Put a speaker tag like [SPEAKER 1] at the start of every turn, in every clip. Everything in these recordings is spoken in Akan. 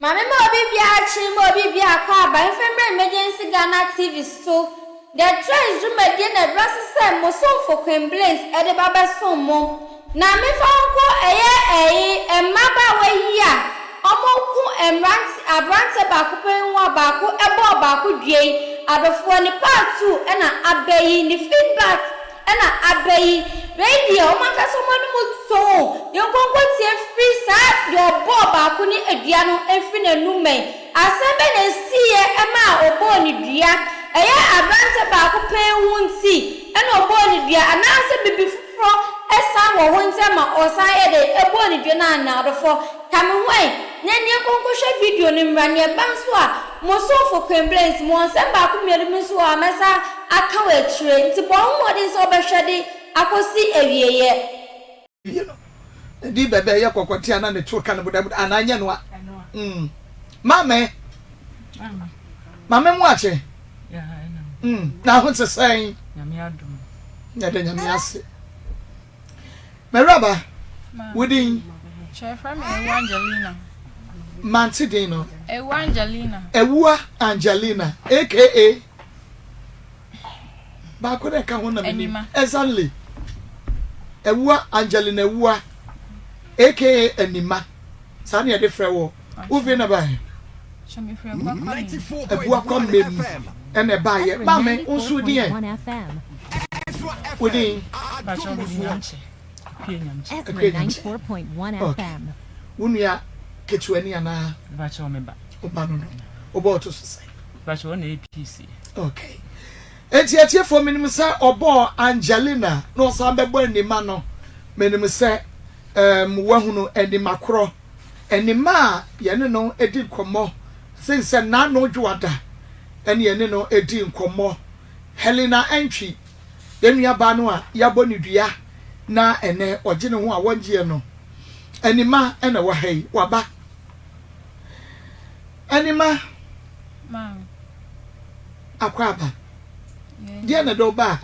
[SPEAKER 1] Mama obi bia chi mo obi bia kwa ba emergencyghanamovementtv so the trends rumedie na brase say mo so for complaints e de baba so mo na me fa nko emaba wa yi a omoku abrante ba ko penwa ba ko ebo ba ko due adofo ni part 2 na abayi ni feedback na abayi radio maka so mo no so yonkonko tie free sa Duabɔ ba ko ni adua no efi na nume asembe na sie ema obo ni dua abrante ba ko penwu nti na obo ni dua anase bibi fufro esa wo hontema osan ye de ebo ni dua na na adofo kamwe nyenye konko hwe video ni mrane banso a mo so for complaints mo nsem ba ko mielu so a mesa aka we tire nti bo modin so obehwede akosi ewieye
[SPEAKER 2] di bebe ya kokoti ana ne tuka na buda ananya no mame mu ache
[SPEAKER 3] ya ina
[SPEAKER 2] na ho se sai
[SPEAKER 3] nyame adom
[SPEAKER 2] ya de nyame ase meraba wudin
[SPEAKER 4] Chefra me Angelina.
[SPEAKER 2] manti din no
[SPEAKER 4] Angelina.
[SPEAKER 2] Ewua Angelina aka ba ko de ka ho na me exactly Ewua Angelina Ewua aka Enima sani e de frɛ wo uvi na ba
[SPEAKER 4] Chami frɛ kwa
[SPEAKER 2] Ewua kom mem ene ba ye ba me unsu di en wudin
[SPEAKER 3] ba cho bi nyamche pie nyamche
[SPEAKER 5] Escrow 94.1 FM.
[SPEAKER 2] Wunia ketuani ana
[SPEAKER 3] ba cho me ba
[SPEAKER 2] oba no oba to so sai
[SPEAKER 3] ba cho na APC
[SPEAKER 2] okay eti for minim say obo Angelina no san bebo Enima no minim say wahunu Enima kro Enima ye ne no edi komo since na no dwada ene ye ne no edi nkomo Helena entry enua ba no a yabo ni dua na ene oje ne ho a wonje no Enima ene wa hai waba Enima
[SPEAKER 4] ma
[SPEAKER 2] akwaba dia na do ba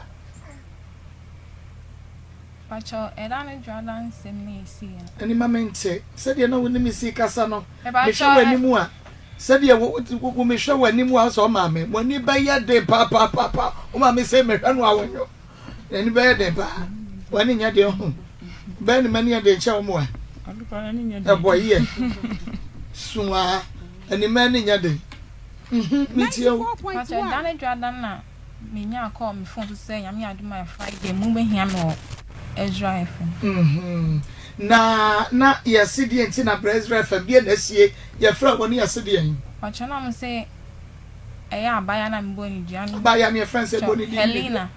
[SPEAKER 4] Pacho edane Jordan semni isi
[SPEAKER 2] Enima mente se dia na woni mi si kasa no me
[SPEAKER 4] Pacho
[SPEAKER 2] hwe wani mu a se dia wo me hwe wani mu a so ma me wani ba ya de pa o ma me se me hwe no awonyo eni ba ya de pa wani nya de ho ba ni mani ya de che o mu a
[SPEAKER 3] alupa ni nya
[SPEAKER 2] e boye suwa eni mani nya de mi ti o
[SPEAKER 4] Pacho edane Jordan na me nya call me phone to say yam ya do my Friday mu be hia me Escrow FM
[SPEAKER 2] na ya sidi enti na Escrow FM bia na sie ya fra woni ya sidi en
[SPEAKER 4] Pacho na me say eya abaya na me boni dua no
[SPEAKER 2] ba ya me friend say boni di
[SPEAKER 4] Helena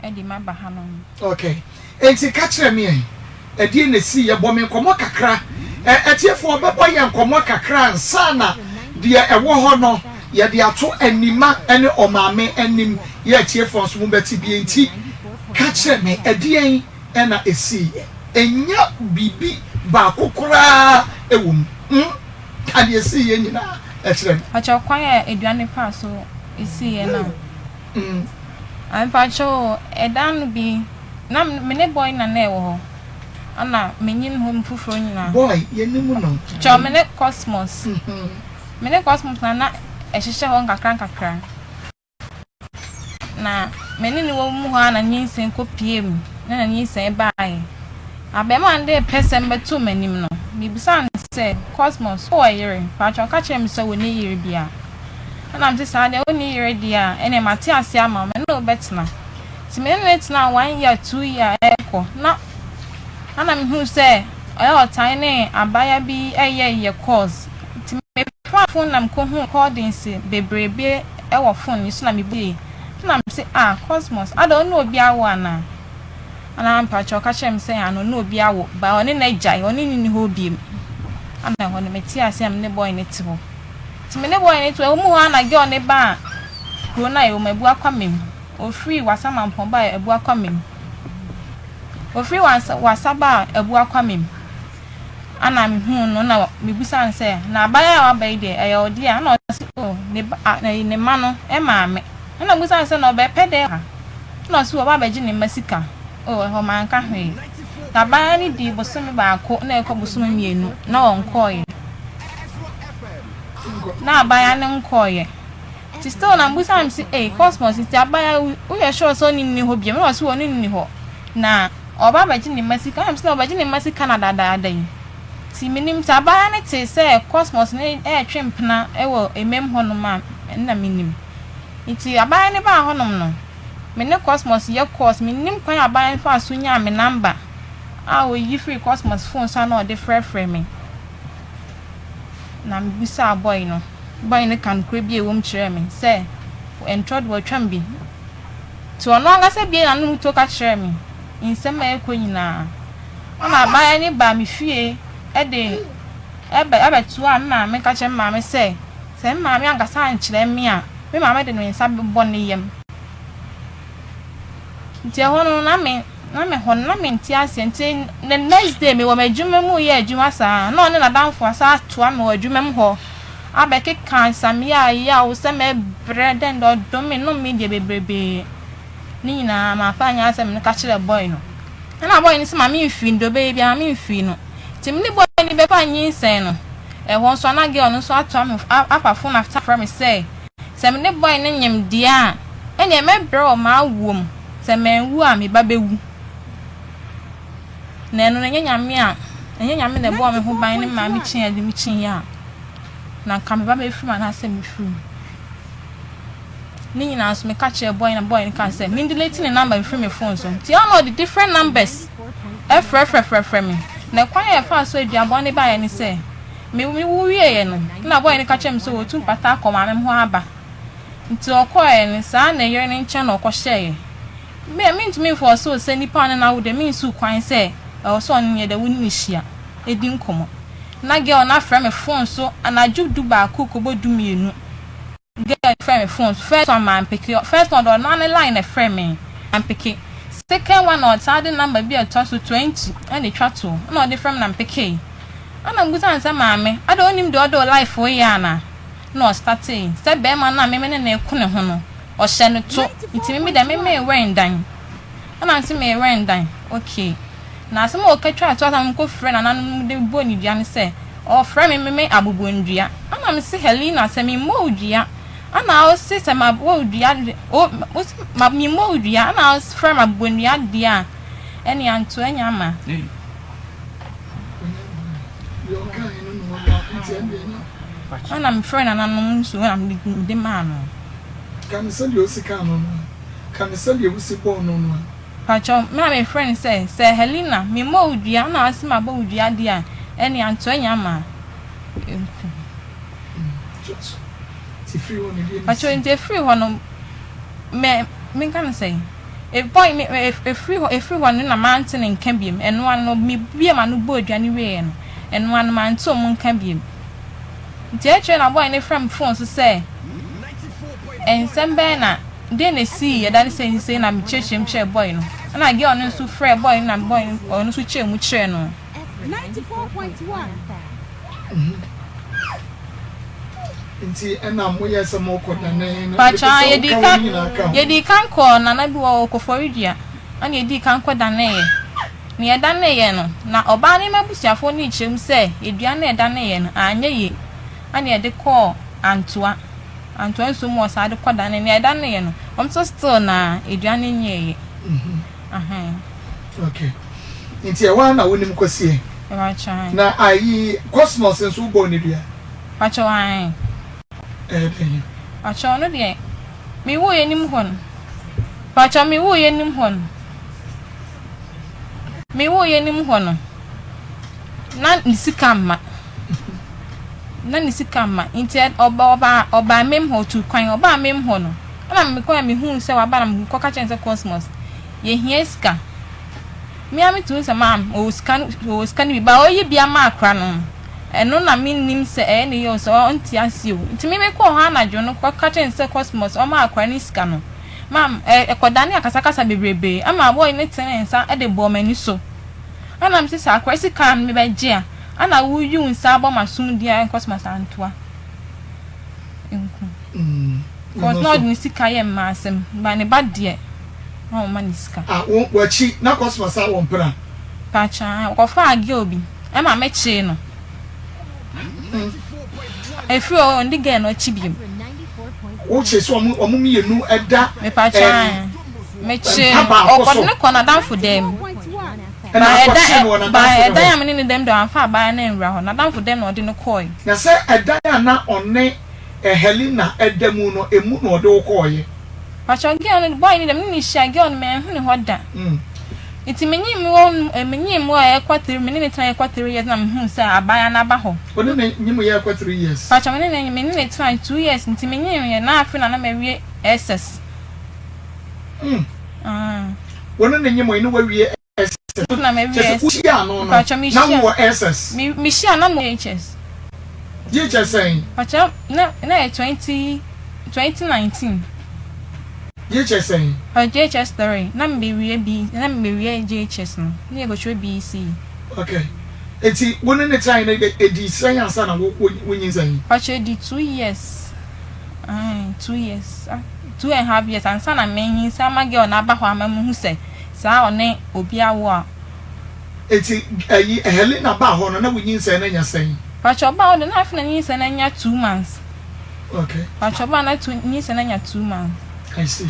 [SPEAKER 4] edi ma ba ha no
[SPEAKER 2] okay enti ka kire me en edi na si ya bo me nkomo kakra etiefo obebo ya nkomo kakra nsana de ewo ho no ya de ato Enima ene omame enim ya etiefo nso mu beti bi enti ka kire me edi en ena esi enya bibi ba kokora ewum ade esi ye nyina e kire me
[SPEAKER 4] Pacho kwan ya eduane pa so isi ye na I'm Pacho edan bi na me ne boy na na ewo ho ana menyin home fufuro nyina
[SPEAKER 2] boy ye nimu no
[SPEAKER 4] cho me ne Cosmos na ehihye ho nkakra na meni ni wo mu ho na nyinsen ko piem na nyinsen bae abema ande person betu manim no bibisa say Cosmos o yere Pacho ka chem so woni yere bia na mti sa de woni yere dia ene mate ase ama me no betna ti me no etna 1 year 2 year eko na ana me hu say oya otan ne abaya bi eye course ti me phone nam ko hu recordings bebrebe e wo phone ni so na me bi na me say Cosmos ada no obi awo ana Pacho ka chem say ano no obi awo ba oni na jai oni ni ho biem ana ho ne meti ase am ne boy ne ti ho ti me ne boy ne to mu ha na ge oni ba ko na e o mabu akwamem o free wasama mpon ba ebu akwamem o free wasaba ebu akwamem ana me hu no na me busan say na abaya wa bai de e odi ana o ne ma no e ma me ana busan say no be pede ha na so ba baji ne masika o ho man ka hwe tabaya ni di bosome ba ko na e ko bosome mienu na won koye na abaya ne nkoye ti still na mbusa am si cosmos ti abaya wo ye sure so ni ho biem na so woni ni ho na oba baji ni masika am still baji ni masika na dada yi ti minim ti abaya ne ti say cosmos ne twempena wo emem ho no ma na minim iti abaya ne ba ho no no me ne cosmos ye course minim kwan abaya fa so nya me number wo yi free cosmos phone so na o de frɛ me na mbisa boy no kan kure bi ewom kyerɛ me sɛ entrod wo twam bi to no anga sɛ bi na no to ka kyerɛ me nsɛm a ekɔ nyina ona abaya ne ba me fie de ebe to a na me ka kyerɛ ma me sɛ ma me anga sa nkyerɛ me a me ma me de no nsa bɔ ne yam nti ho no na me nti ase nti the next day me wo madwuma mu ye adwuma saa na one na danfo asa to am wo adwuma mu ho abeke kan samia ya wo se me bread and do me no me de bebrebe ni na ma fa nya ase me ka kire boy no na boy ni se ma me mfi ndo baby a me mfi no ti me boy ni be fa nyin sen no ho so na girl no so ato am afa phone after from me say se me boy ni nyem dia ene me bro ma wom se me wu a me ba bewu na eno nyanyame na bo me ho ban ne ma me kyin ade me kyin ya na kam ba me firi ma na se me firi ni nyina so me ka kire boy na boy ni kan say me delete the number firi me phone so ti all know the different numbers frɛ me na kwan ya fa so aduabɔ ne ba ya ni say me wu wie ye no na boy ni ka kire me so wo tu pata akoma me ho aba nti okoye ni saa na yere ni nche na okohye me ntumi for so say nipa na wo de me nsu kwan say so on ye de woni hia edi nkomo na girl na frɛ me phone so anaju du ba ko bodu mienu girl frɛ me phone first one man pick first one on line na frɛ me and pick second one or third number be a toss to 20 and the chat to no the frɛ me na pick ana mbuta nsa maame ada onim de odo life wo ya na no starting say be ma na me na eku ne ho no o hye no to ntimi me da me wearing dan ana nsi me wearing dan okay na asem o katwa to atam ko frɛ na nanom de boni dua ne sɛ o frɛ me abobondua ana me se Helena sɛ me modua ana o se sɛ ma bodua o ma me modua ana o frɛ ma abobondua dia ɛne anto anya ma ana me frɛ na nanom so na me de ma no
[SPEAKER 2] kan sɛ de o sika no kan sɛ de o sika no no
[SPEAKER 4] Pacho, my friend say Helena, me modua na asima bodua dia ene anto nyama.
[SPEAKER 2] Ti free one dia.
[SPEAKER 4] Pacho inte free one me kan say. E boy me e free one na mountain in Cambiem and one no me bia ma no bodua ni we no. And one man to mun Cambiem. Nti na boy ne from phone so say. En sembe na dey na see ya dan say na me chechem share boy no. Na girl no so frɛ boy na boy no so che mu kire no
[SPEAKER 5] 94.1
[SPEAKER 2] nti ena mo yesa mo koda ne
[SPEAKER 4] pacha yedi kan ko na bi wo koforidua ana yedi kan ko da ne ye ne ye da ne ye no na oba ne mabusiafo ni kyerem sɛ edua na da ne ye no anya ye ana ye de ko antoa so mo sa de ko da ne ye da ne ye no so still na edua ne nye ye
[SPEAKER 2] okay nti e wa na wonim kwasie
[SPEAKER 4] pacha
[SPEAKER 2] na ayi cosmos nso bo ne dua
[SPEAKER 4] pacha wan pacha no de mi wo ye nim hon pacha mi wo ye nim hon na nisika ma nti oba mem ho tu kwan oba mem ho no na me kwa me hu se wa ba na me ko ka chense cosmos ye hia ska me am tu se mam o scan bi ba o ye bia ma akra no eno na me nim se ne yo so onti ase o nti me ko ho anadwo no ko ka chense cosmos o ma akra ni ska no mam ekodane akasakasa bebrebe ama boy ne tenensa e de bo mani so ana me se akra sika me ba je a ana wo yu nsa bo masum dia cosmos antoa cause no ni sika ye masem ba ne ba de oh maniska
[SPEAKER 2] wachi na cosmos a won pra
[SPEAKER 4] pacha ko fa agi obi e ma meche no AFUTUO ndi gen no chibiem
[SPEAKER 2] o che so omo mienu eda
[SPEAKER 4] me pa chan me che okodne kona dan for them ba eda ya me ni dem do anfa ba na enwura ho na dan for them no de no koi
[SPEAKER 2] na se eda ya na one Helena edemu no emu no de okoye
[SPEAKER 4] pa chan gen boy ni dem ni shia gen me hu ni hoda iti menyim wo ekwatiri me ni tan ekwatiri years na me hu say abaya na ba ho
[SPEAKER 2] one ne nyim ye ekwa 3 years
[SPEAKER 4] pa chan me ni tan 2 years iti menyim ye na afi na me wie SS
[SPEAKER 2] one ne nyim ye no wa wie SS
[SPEAKER 4] na me wie
[SPEAKER 2] SS pa chan mi na wo SS
[SPEAKER 4] mi shia na mo HS
[SPEAKER 2] JHS saying
[SPEAKER 4] pa chan na 2019
[SPEAKER 2] JHS saying
[SPEAKER 4] JHS 3 na me wie JHS no na go show BC
[SPEAKER 2] okay eti one ne tan na edi san ansa na wo nyin san
[SPEAKER 4] pa chan di 2 years 2 years 2.5 years ansa na me hin sa ma girl na ba ho amamu hu say sa one obi awo a
[SPEAKER 2] eti Helena ba ho na wo nyin san na nya san
[SPEAKER 4] pa chan ba o na afi na nyin san na nya 2 months
[SPEAKER 2] okay
[SPEAKER 4] pa chan ba na nyin san na nya 2 months
[SPEAKER 2] I see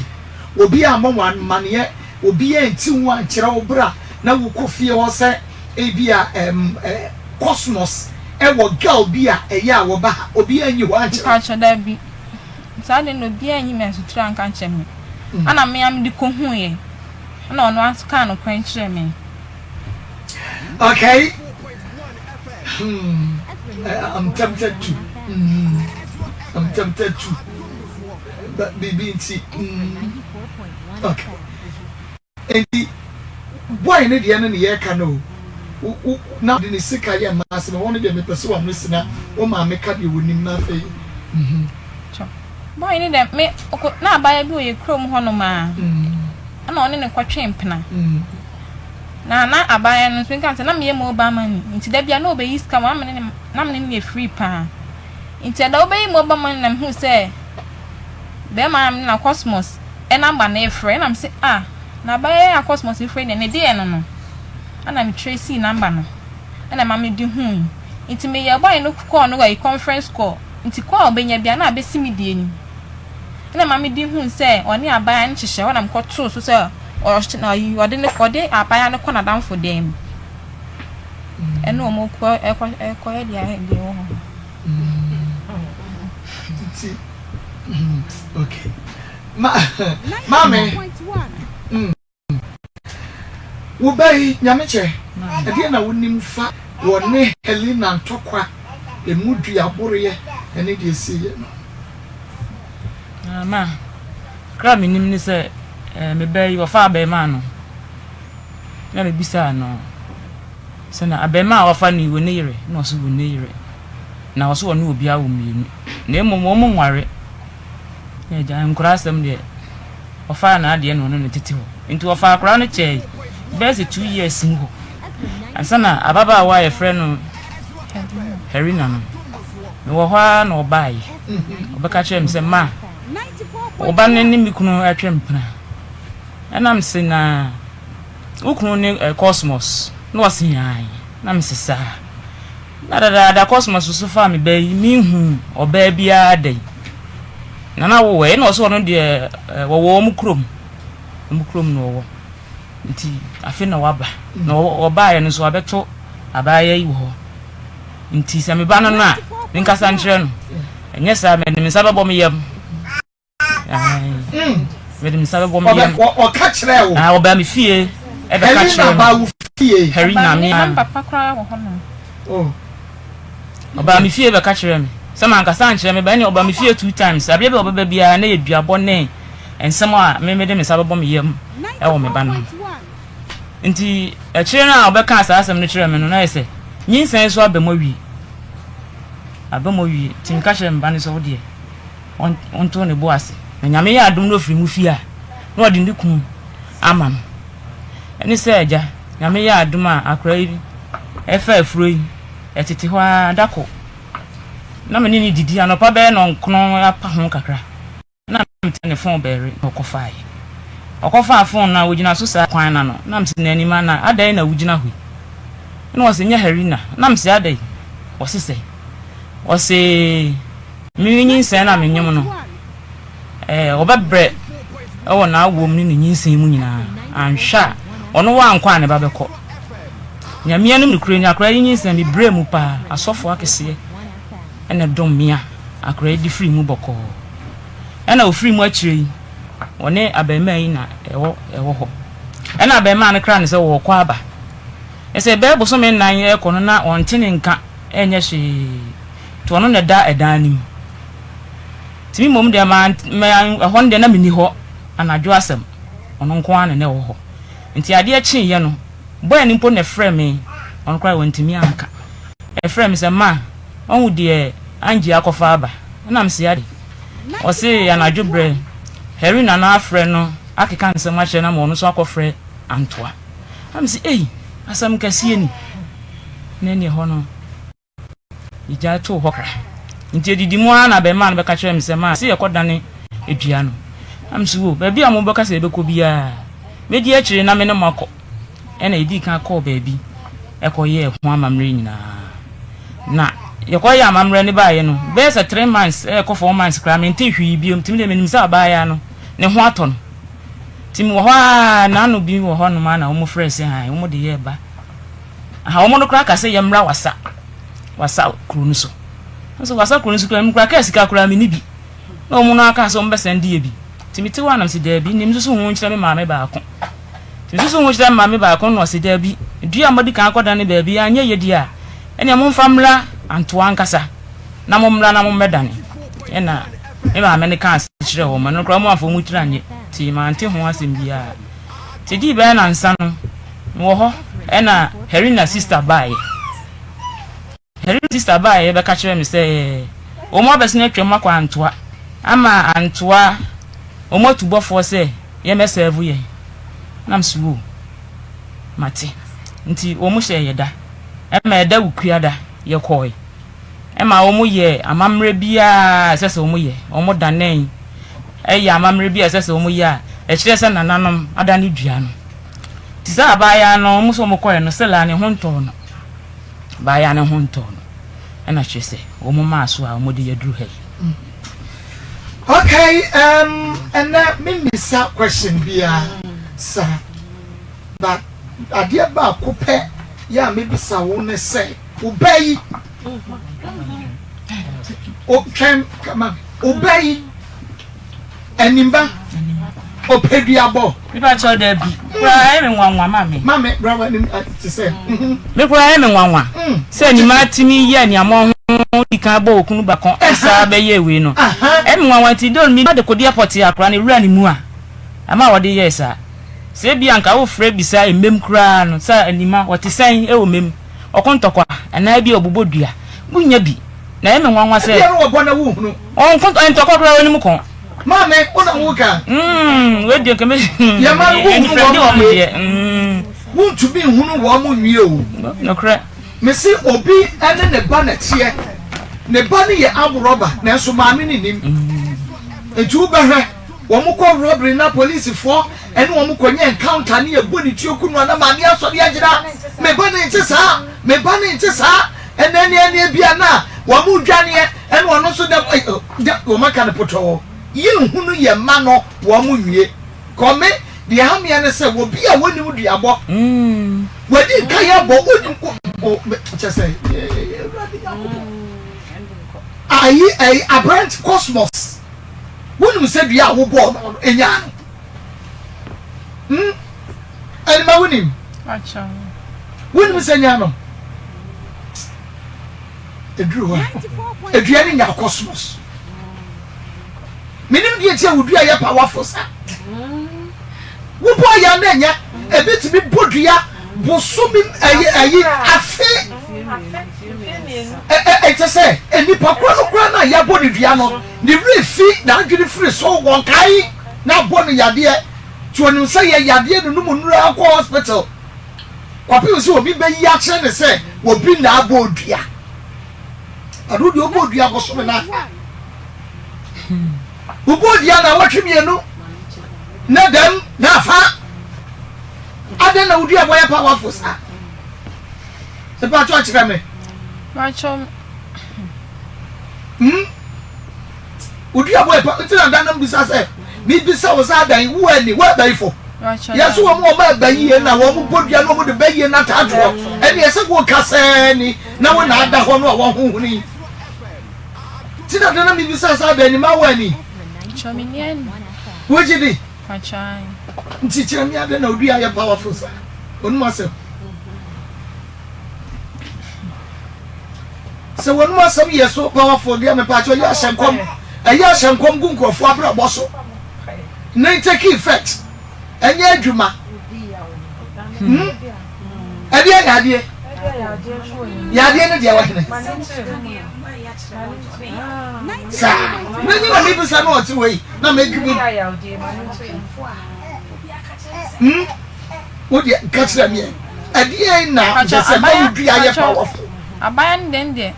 [SPEAKER 2] obi a mo wan mane obi a nti ho a kire wo bra na wo kofie wo se e bia cosmos e wo girl bia e ya wo ba obi a nyi ho a kire
[SPEAKER 4] pa chan da bi sa de no bi anyi me so tra nka nche me ana me am di ko hu ye na ono aska no kwan kire me
[SPEAKER 2] okay I'm tempted to but baby nti okay enti boy ne de ne ye ka no na de ne sika ye ma se me won de me pese wa msina o ma me ka de wonim na fe
[SPEAKER 4] boy ni de me na abaya bi oye krom ho no ma na one ne kwatwe mpena na abaya no so nka na me mo ba man nti da bia na obeyi sika ma me na me ne free pa nti da obeyi mo ba man na hu se be ma na cosmos e na gba na efre na me se na abaya cosmos efre ne de no ana me tracy number no ana ma me di hu nti me ye boy no call no wa conference call nti call obenya bia na abesi me die ni ana ma me di hu se oni abaya nchihye ona mkoto so se or de ne kode abaya no kona dan for them eno mo ko e dia he de wo
[SPEAKER 2] okay mame wo bai nyameche e dia na wonim fa wo ne Helena ntokwa emu duabore ene de esiye
[SPEAKER 3] ma kra minim ni se me bai wo fa bai ma no na me bisa no se na abai ma wo fa ni wo ne yire na so wo ne yire na wo so wo ne obi awo mienu na emo mo nware ya ja nkura asem de wo fa na ade no no tete ho nti wo fa akura no che best 2 years ngo asana ababa wa ye friend no Helena no me wo hwa na obai obeka chere me se ma oba ne ni mikunu atwempna enam se na ukunu ne cosmos no wasinyan na me sesa na da cosmos so fa me bai mi hu oba bia dai na wo we na so no de wo mukrom no wo nti afi na waba na oba ye no so abeto abaya yi wo nti se me ba no na nka santre no enye sa me ni sababo me yam me ni sababo me yam
[SPEAKER 2] o ka kire wo
[SPEAKER 3] oba me fie e be ka kire
[SPEAKER 2] ba wo fie
[SPEAKER 3] Helena me
[SPEAKER 4] papa kra wo ho no
[SPEAKER 3] oba me fie be ka kire me se man ka santre me ba ni oba me fie 2 times abia be oba bia na ye duabɔ ne ensem a me de me sababo me yam e wo me ba no nti e kire na obeka asasem no kire me no na yese nyinsan so abamowi tin ka kire me ba ni so de onto ne bo ase na nyame ya adom no firi mu fie a na odi ndikun amam eni se eja nyame ya adom a akra yi efa afuro yi etete ho adako na me ni didi anopa be no nkono apa ho kakra na me tene phone bere okofa phone na wogina so sa kwan na no na mse na anima na adai na wogina hu na wose nya Helena na mse adai wose se o se mi nyinsɛn na menyem no obabre o na awom ni nyinsɛn mu nyina anhwa ono wa ankwa ne ba bɛkɔ nyamia no mkure nya akra nyinsɛn bi bre mu pa asɔfo akese ene dom mia akra di free mu bɔkɔ ena o free mu akire one abema yi na ɛwɔ hɔ ena abema ne kra ne sɛ wo kɔ aba ese be bo so me nan ɛkɔ no na ɔntene nka enye hwe to ono ne da ɛdan nim timi mom de ma ɛhɔ ne na meni hɔ anadwo asɛm ono nko an ne wɔ hɔ nti ade akyi ye no boy ni mpo ne frɛ me ono kra wɔntimi anka frɛ me sɛ ma ɔhu de angie akɔfa aba na mse ade ɔse anadwo brɛ heri na na afrɛ no akeka nsɛm akyɛ na ma ɔno so akɔfrɛ antoa amse asam kasie ni na ne hɔ no ija to hɔ kra nti edidi mu ana be man be ka kyerɛ me sɛ ma se yɛkɔdane edua no amse wo ba bia mo bɛka sɛ ebɛkɔ bia me di akyire na me ne makɔ ɛna edi kan kɔ baabi ɛkɔyɛ ho amamre nyina na yɛkɔyɛ amamre ne baayɛ no bɛyɛ sɛ 3 months ɛkɔ 4 months kra me nte hwi biom timi de menim sɛ abaayɛ no ne ho atɔ no timi wɔ hɔ na no bi wɔ hɔ no ma na wo mo frɛ sɛ han wo mo de yɛ ba ha wo mo no kra ka sɛ yɛmra wasa kru no so wasa kru no so kra me kra ka sika kra me ni bi na wo mo no aka sɛ wo mbɛsɛn de bi timi te wa nam se da bi nim so ho nkyerɛ me maame baako timi so ho nkyerɛ me maame baako no se da bi dua modi kan akɔda ne baabi anya yɛ di a ɛne mo mfamra antoa nkasa na mo mra na mo medane ɛna me maame ne ka kyerɛ wo ma no kra mo afɔ mu tiranye ti ma ante ho asɛm bia ti di bɛ na nsa no wo hɔ ɛna herina sister bae be ka kyerɛ me sɛ o mo abɛsene atwam akɔ antoa ama antoa o mo tubɔfo sɛ ye me serve ye nam suwo mate nti o mo hyɛ yɛda ɛma ɛda wukuada ye kɔe ɛma o mo yɛ amamre bia sɛ sɛ o mo yɛ o mo danen ɛyɛ amamre bia sɛ sɛ o mo yɛ a ɛkyerɛ sɛ nananom adane dua no ti sɛ abaya no mo so mo kɔe no sɛ la ne ho ntɔ no baya ne ho ntɔ no ɛna kyerɛ sɛ o mo ma so a o mo de yɛduru ha.
[SPEAKER 2] Okay, and that means a question bia sir, but adia ba kopɛ ya maybe sa wo ne say obey o can come on obey enimba ope Duabɔ
[SPEAKER 3] mi ba cho da bi kura e me nwanwa mame
[SPEAKER 2] brother to say
[SPEAKER 3] me kura e me nwanwa say ni ma timi ye ni amo di kan bo okunu ba kon esa be ye we no e me nwanwa ti don mi de kodi airport akra ne wura ni mu a ama wo de yes a se bi anka wo frɛ bisa emem kura no sa anima wo te san e wo mem okontokwa ana bi obobodua bunya bi na e me nwanwa se
[SPEAKER 2] e wo bo na wo hunu
[SPEAKER 3] on konto entokwa kura woni mu kon
[SPEAKER 2] mame ona wo ka
[SPEAKER 3] we de keme
[SPEAKER 2] ya ma wo
[SPEAKER 3] hunu
[SPEAKER 2] wo to be hunu wo mo nwie o
[SPEAKER 3] no kra
[SPEAKER 2] me see obi ene ne ba na tie ne ba ne ye abroba na so maame ne nim eju ba hwe wo mo kɔ robbery na police fo ene wo mo kɔ nye encounter ne ye boni tio kunu na maame asɔre agyina me ba ne nti saa ene bia na wo mo dwane ene wo no so de wo maka ne poto ye hunu ye ma no wo mo nwie kɔme de hamia ne se wo bia woni mu Duabɔ wadi kaya bo woni ko chese ai a brand cosmos woni mu se dua wo bo enya ani ma woni
[SPEAKER 4] acha
[SPEAKER 2] woni mu se nya no edru ha edua ni nya cosmos minim die tia wo dua ye powerful sa wo bo ya na nya ebetimi bodua bosumi ayi afi te say eni pakro na ya body dua no ni refi na adwiri free so won kai na body yade to onim say ya yade no mu nura akọ hospital kwapi so obi be yi a kire ne say obi na abodua adu di obodua bosumi na obodua na watwemienu na dem na fa ada na udi aboya powerful sa se pa cho chika me
[SPEAKER 4] Bacho
[SPEAKER 2] Duabɔ pa ntina dan nam bisa say mi bisa wo sa dan wo ani wo dan fo yeso wo mo ba bayi na wo mo podua no mo de bayi na tato ene yese go kasa ni na wo na ada ho no wo honhuni tina dan mi bisa sa dan ni ma wo ani
[SPEAKER 4] chominian
[SPEAKER 2] wo jidi
[SPEAKER 4] pachai
[SPEAKER 2] nti kira mi ada na odua ya powerful sa onu ma se so when ma some years so powerful dia me pa cho ya shankom eya shankom gu nkrofo abra boso na take effect enye adwuma ade ne dia wa hene sa na ni ma bi sa no oti we na me gibi wo dia kachira mi ade na just say ma bi aye powerful
[SPEAKER 4] abayan den de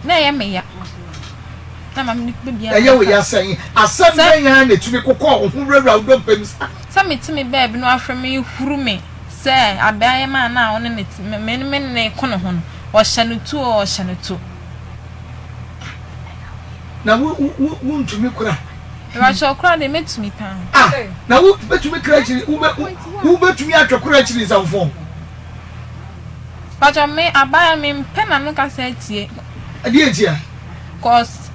[SPEAKER 4] na ye meya na ma mi bia
[SPEAKER 2] eye we ya say asem na ya na tumi kokọ ohunwura udom pemsa
[SPEAKER 4] sa metimi baby no afreme huru me say abayan ma na one ne kono ho no o hyanutu o hyanutu
[SPEAKER 2] na wo ntumi kura
[SPEAKER 4] wa chokra de metumi pa
[SPEAKER 2] na wo betumi kura chiri wo betumi atwakura chiri zamfo
[SPEAKER 4] Pacha me abaya me mpena no ka say tie
[SPEAKER 2] ade etia
[SPEAKER 4] cause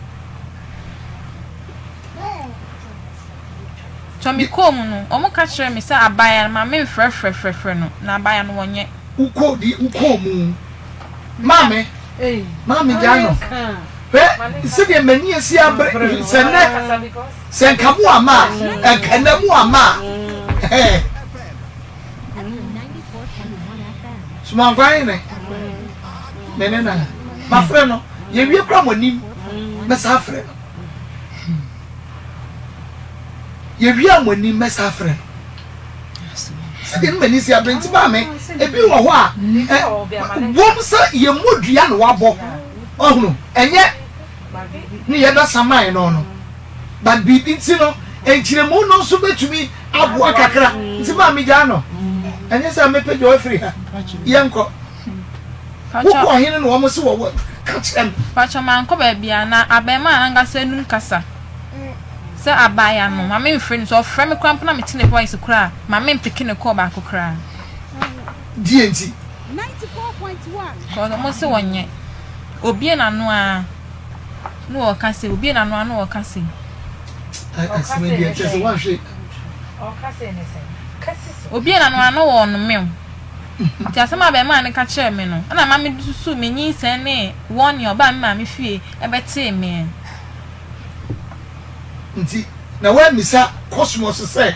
[SPEAKER 4] Chomi kom no omo ka kire me say abaya ma me frefrefrefre no na abaya no wonye
[SPEAKER 2] uko mu mame mame jano se de mani esi abre se nkamu ama enkanamu ama Suma gwai ne menena ma frɛ no ye wie kra monim mesa frɛ ye wie amonim mesa frɛ se de mani si abrenti ba me ebi wo ho a wom sa ye modua no wabɔ ohunu enye ni ye da samai no but bibi nti no enkyiremu no so betumi aboa kakra nti ba me gya no enye sa me page o free ha yenko wo hine no wo so wo kachem
[SPEAKER 4] pacha man ko ba bia na abema na ngasa num kasa se abaya no ma me free so frɛ me krampo na me tine voice kra ma me mpeke ne call ba ko kra
[SPEAKER 2] DNT
[SPEAKER 5] 94.1
[SPEAKER 4] ko mo se wonye obie na no a no wo kase obie na no a no wo kase
[SPEAKER 2] asme dia chese wan hwe
[SPEAKER 3] o kase ne se
[SPEAKER 4] obie na no a no wo no me nti asema abema ne ka kire me no na ma me dusu me nyinsen ne won ye oba me ma me fie ebete me
[SPEAKER 2] nti na wa misa cosmos se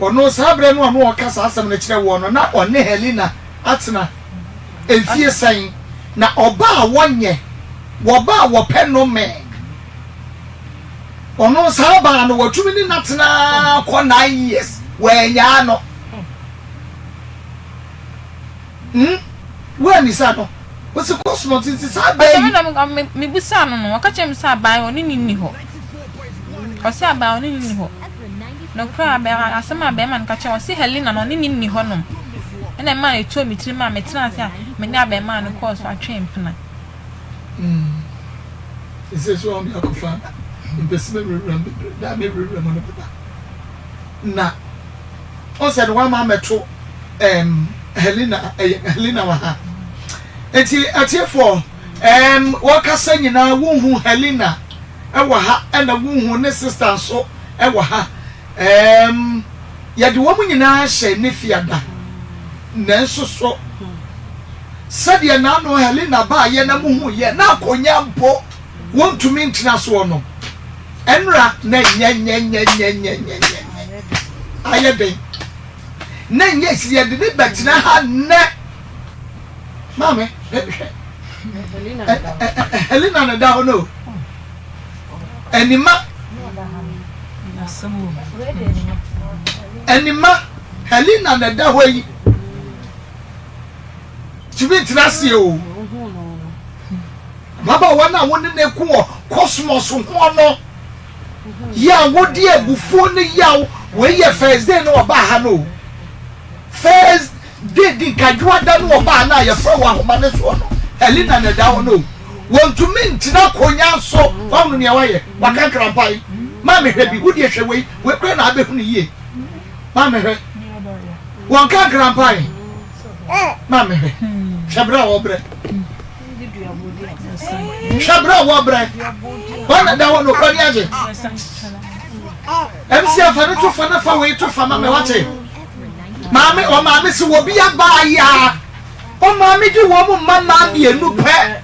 [SPEAKER 2] ono sabre no no kasa asem na kire wo no na one Helena atena enfie san na oba a wonye woba a wope no me ono sabra no watumi ni natena ko 9 years wenya no we misa no what's the cosmos nti sabe
[SPEAKER 4] me busa no no ka chem sa bai oni ni ho o sa bai oni ni ho no kra ba asema ba man ka chem o si Helena no ni ho no ena ma eto mi tiri ma metena ase a me nya ba ma no course atwe mpena
[SPEAKER 2] ise so on yakofa impesime remember that me remember na o said one ma meto Helena wa ha enti atiefo wakasa nyina wonhu Helena ewa ha ena wonhu ne sister so ewa ha yade wo nyina hye ne fiada nanso so sadia na no Helena ba ye na muhu ye na konya mpo wontumi ntina so no enra na nya ayebe na nya sie de betina ha ne mame Helena na da no enima Helena na da hoyi tibitina sie o baba wana woni ne ko cosmos ho no ya wodi ebufuo ne yaw we ye first day no ba ha no first day di kadwa da no ba na ye fro wa homa ne so no Helena na da no want to mean tina konya so onu ne waye waka krampai ma me hwe bi wo de hwe we kra na abehu ne ye ma me hwe won ka krampai ma me hwe shabra wo bre shabra wo bre wana da wono kwani aje MC afane to fana fa we to fama me wate maame o maame se wo bi aba ya o maame di wo mu mama bienu pe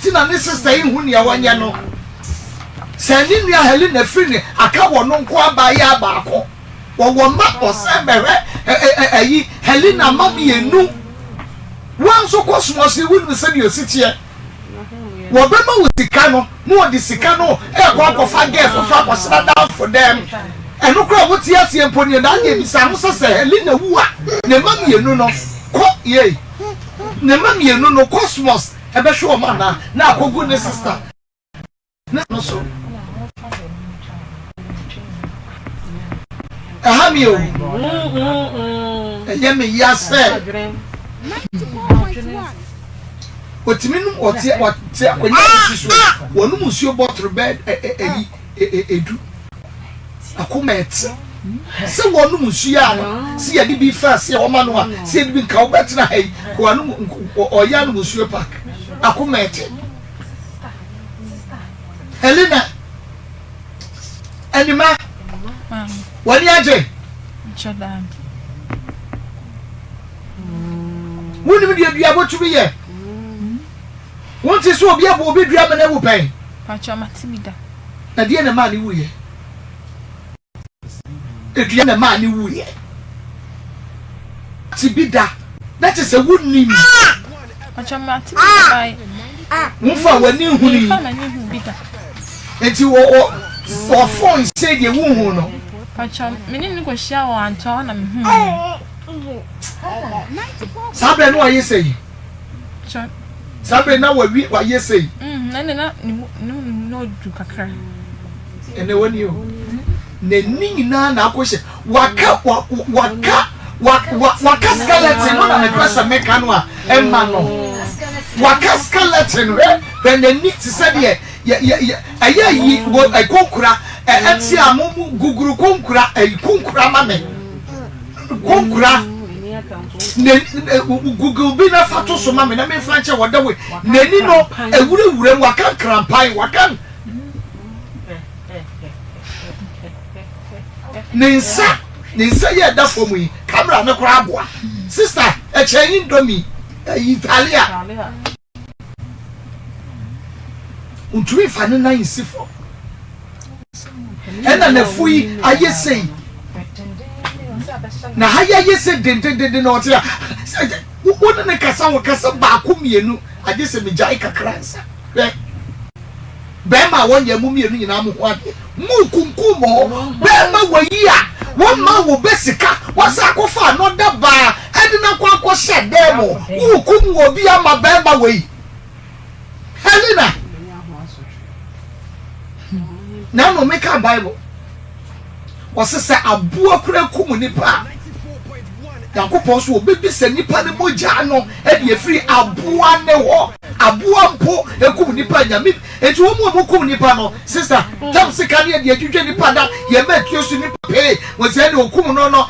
[SPEAKER 2] tina ne sister yi hu ne awanya no sani nua Helena free aka wo no nko aba ya aba akọ wo ma ose bewe ayi Helena ma bienu wan so kosmosi wu se bi ositie wo be ma wo sika no mo di sika no e ko akofa girls so akosra down for them eno kra wo tie asie mponi na anya bi sa mo se Helena wu a ne ma bienu no ko ye ne ma bienu no cosmos ebe show man na akogu ne sister no so ahamio yemi yase otiminu otie akonya siso wonu musuo bottle bed edu akomet se wonu musuo ano se yedi bi first ye woma no a se yedi bi nka obetina hai ko anu oya no musuo park akomet Helena anima wani aje
[SPEAKER 4] Chadan
[SPEAKER 2] woni mi dua botu ye wonti so obi abo obi dua mena wo pen
[SPEAKER 4] pacha matimida
[SPEAKER 2] na die na ma ni wuye edua na ma ni wuye tibida that is a wood name
[SPEAKER 4] pacha matimida bai
[SPEAKER 2] mfa wani hu ni enti wo phone say de wu hu no
[SPEAKER 4] pacha menini ko hia wo anto na me hu
[SPEAKER 2] sabe no aye say
[SPEAKER 4] cha
[SPEAKER 2] sabe na wa ye say
[SPEAKER 4] na no du kakra
[SPEAKER 2] ene wani o ne ni na akohye waka skeleton no na me pressure meka no a emma no waka skeleton we ne ni ti say de aye yi wo konkura enti amumu guguru konkura konkura mame konkura ne guguru bi na fato so mame na me franche woda we neni no ewure waka krampai waka Ninsa ye da for me camera me kura aboa sister e cheyin domi Italia untui fane na insifo ena na fui aye sei na haya ye se den no tia wo ne kasa wo kasa ba ko mienu ade se me jai kakransa be ma wonye mu mienu nyina mu ho ade mu kunkumo be ma wayi a wo ma wo besika wasa ko fa no da ba ade na kwa ko hye demo wo kum wo bi ama be ma wayi Helena na no make a Bible was say abuo kura kum nipa yakopon so obebi se nipa ne moja no e de free abuo ne ho abuo mpo ekum nipa nyame enti wo mu kum nipa no sister tam se kan ye de adwudwe nipa da ye ma tuosu nipa pe wo se de okum no no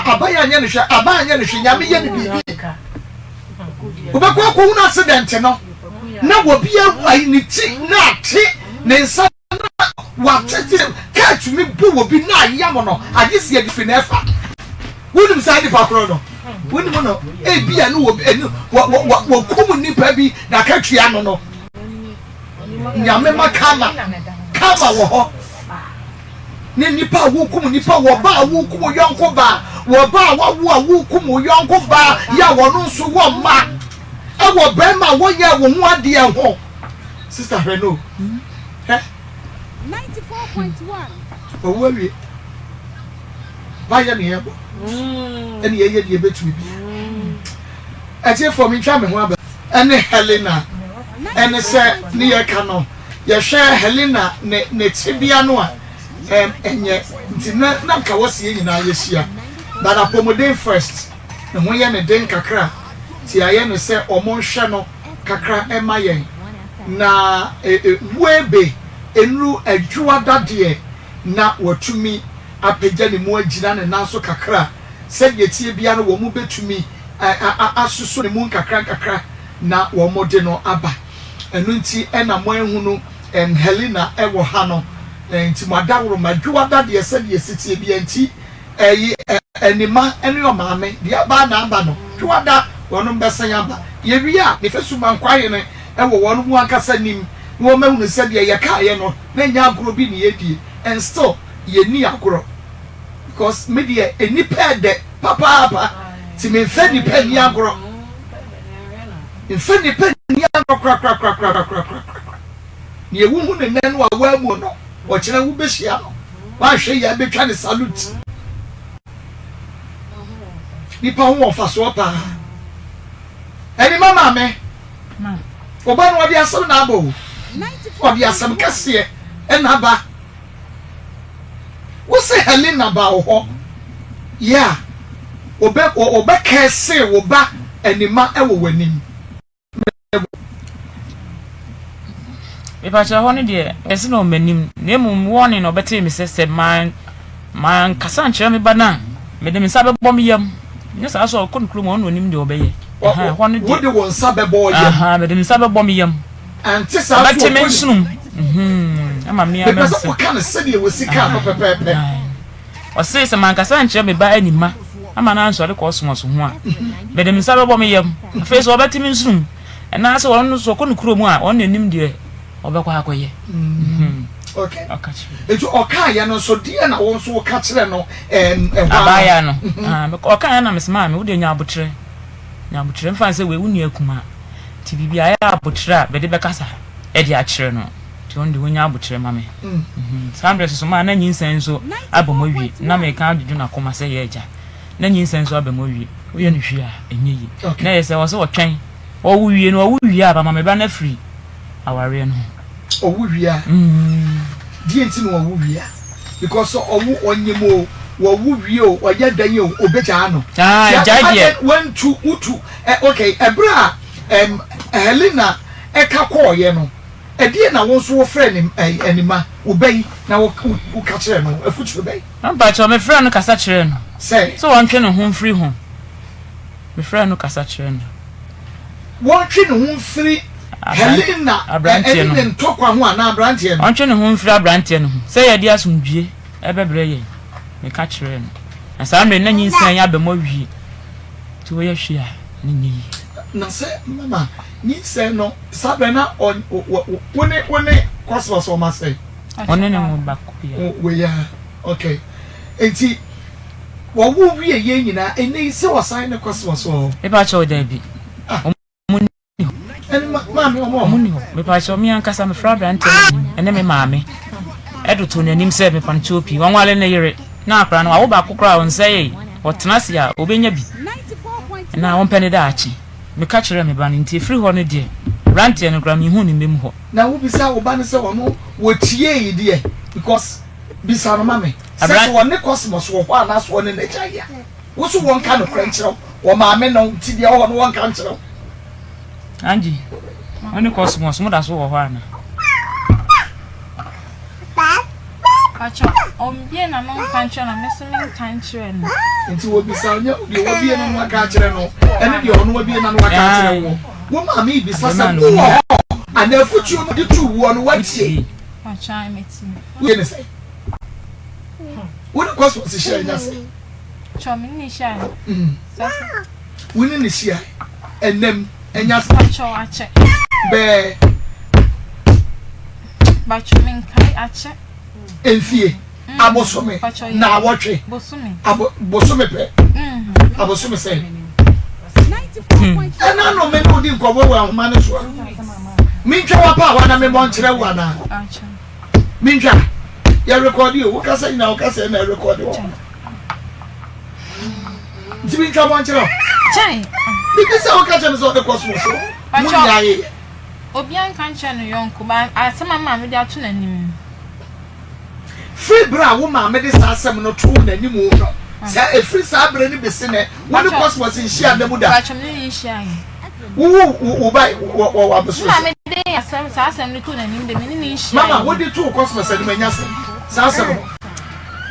[SPEAKER 2] abaya nya ne hwe nyame ye ne bibi obekwa ko hu accident no na wo bia ai ni ti na ti ne nsa wa tete catch me bu wo bi na yam no agisi ye difi na efa wonum sa di pakro no wonum no e bia no wo enu wo kum nipa bi na katwia no nyame makama wo ho ne nipa wo kum nipa wo ba wo kum yonko ba wo ba wo kum yonko ba ya wo no so wo ma e wo be ma wo ye wo hu ade e ho sister Reno
[SPEAKER 5] 94.1.
[SPEAKER 2] Oh, we buy any here. Any year you bet me. I say for me, try me one. And Helena, and say near Cano. You share Helena, ne Tibianoa, and yet, not Kawasi in Ayesia, but a pomade first. And when you're a den kakra, see I am say, or mon channel kakra and my yen. na webe enru adwuwa dade na watumi apagya ne mu agina ne nanso kakra sɛ yetie bia no wo mu betumi asusu ne mu kakra na wo mode no aba enu nti na mo ehu no Helena ewo ha no nti madaworo madwuwa dade sɛ de sitie bia nti enima ene o maame bia ba na aba no dwuwada wono besan aba ye wi a ne fesu mankwaye ne ewo wono mu ankasa nim wo mahu ne sɛ de ye kaaye no na nya agoro bi ne yedie and still ye ni agoro because media eni pede papa ti me fe ni pe ni agoro infe ni pe ni agoro kra ni ewu hu ne nanu awa mu no o kire wu behia no wa hwe ya betwa ne salute ni pa ho ofa so pa eni mama me oba no odi asem na abo odi asem kase na ba wo se Helena ba ho ya obe kase wo ba enima ewo wanim
[SPEAKER 3] me pa cha ho ne de ese no manim na emum warning no bete me se man kasa nkyere me ba na me de me sa be bom yam ne sa so ko nkuru mo no nim de obeye ho ne de
[SPEAKER 2] wo de won sa be bo yam
[SPEAKER 3] me de me sa be bom yam
[SPEAKER 2] anti sa so
[SPEAKER 3] bete me nsunum ama me ama
[SPEAKER 2] se ko kan se de wo sika no pepepe
[SPEAKER 3] o se man kasa nkyere me ba anima ama na anso de ko so ho a me de me sa be bom yam fe so bete me nsunum na se won so ko nkuru mu a on nim de obekwa akoye
[SPEAKER 2] okay etu okaya no so die na won so ka kire no
[SPEAKER 3] abaya no okaya na mesma me wo de nya abotre mfa se we wunu akuma ti bibia ya abotre a be de bekasa e de a kire no ti on de wonya abotre ma me sandres so ma na nyinsan so abomowie na me ka adwudwu na koma se ye eja na nyinsan so abomowie wo ye no hwi a enye yi na ye se wo so wo twen wo wuwie no wo wuwie aba ma me ba na free aware no
[SPEAKER 2] owuwia die nti no owuwia because owu onyemo wo wuwie o oya dan o obeja no
[SPEAKER 3] jaje
[SPEAKER 2] 1 2 utu okay ebra Helena eka koye no edie na won so wo frɛ ne anima obey na wo ka kire no afutuo bey
[SPEAKER 3] amba cho me frɛ no kasa kire no
[SPEAKER 2] say
[SPEAKER 3] so won twe no ho free ho me frɛ no kasa kire no
[SPEAKER 2] won twe no ho free Helena
[SPEAKER 3] abrantie no
[SPEAKER 2] ntokwa ho ana abrantie no
[SPEAKER 3] ontwe ne ho mfiri abrantie no se ye dia asomdwie ebebre ye me ka kire no na sa mre na nyinsan ya bemo wie ti wo ye hwe a ne nyi
[SPEAKER 2] na se mama nyinsan no sabe na wone cosmos o ma say
[SPEAKER 3] one ne mo bakopia
[SPEAKER 2] we ya okay enti wo wo wie ye nyina eni se wo sign ne cosmos o
[SPEAKER 3] e ba cha o da bi
[SPEAKER 2] mami omo
[SPEAKER 3] muni ho me pa cho mi ankasa me fra brante ene me maame edo to nanim se me pan chopi wanwale na yere na akra na wo ba kokora won say wotena se a obenya bi na won pene da achi me ka kire me ba nti free ho no de brante no gram hu ni mem ho
[SPEAKER 2] na wo bisa wo ba ne se wono wo tie yi de because bisa no mami se wo ne cosmos wo kwa na so ne na jaya wo so won ka no kranchiro wo maame no ti de wo no won ka nchiro
[SPEAKER 3] Angie, only cosmos, what I saw one.
[SPEAKER 4] Bien a non country and missing country.
[SPEAKER 2] Into what be sound, you will be in one country, and you will be in one country. Woman, me be such and they'll put you on the 2 1 1 say.
[SPEAKER 4] I chime it.
[SPEAKER 2] What say? What the cosmos is sharing us?
[SPEAKER 4] Charming shine.
[SPEAKER 2] Winning is here, and them. And you
[SPEAKER 4] check.
[SPEAKER 2] Bear.
[SPEAKER 4] But you mean I check.
[SPEAKER 2] And fear. Abosome. Now watch it. Bosome. Abosome say. And I know men who didn't go well manage one. Mincha wapa wana me montre wana. Mincha. Ya record you. What can say now? Can say na record you. Mincha montre.
[SPEAKER 4] Chai.
[SPEAKER 2] Because I catch them so the cosmos.
[SPEAKER 4] Obian can't channel young Kuban. I some mamma with their tune and
[SPEAKER 2] Free bra woman made this assam no tune anymore. Say a free sabre any besine. When the cosmos in share the Buddha.
[SPEAKER 4] Who
[SPEAKER 2] buy what was
[SPEAKER 4] Mammy ya asem ni to na nim de me ni hia
[SPEAKER 2] mama what did two customers and menya sa asem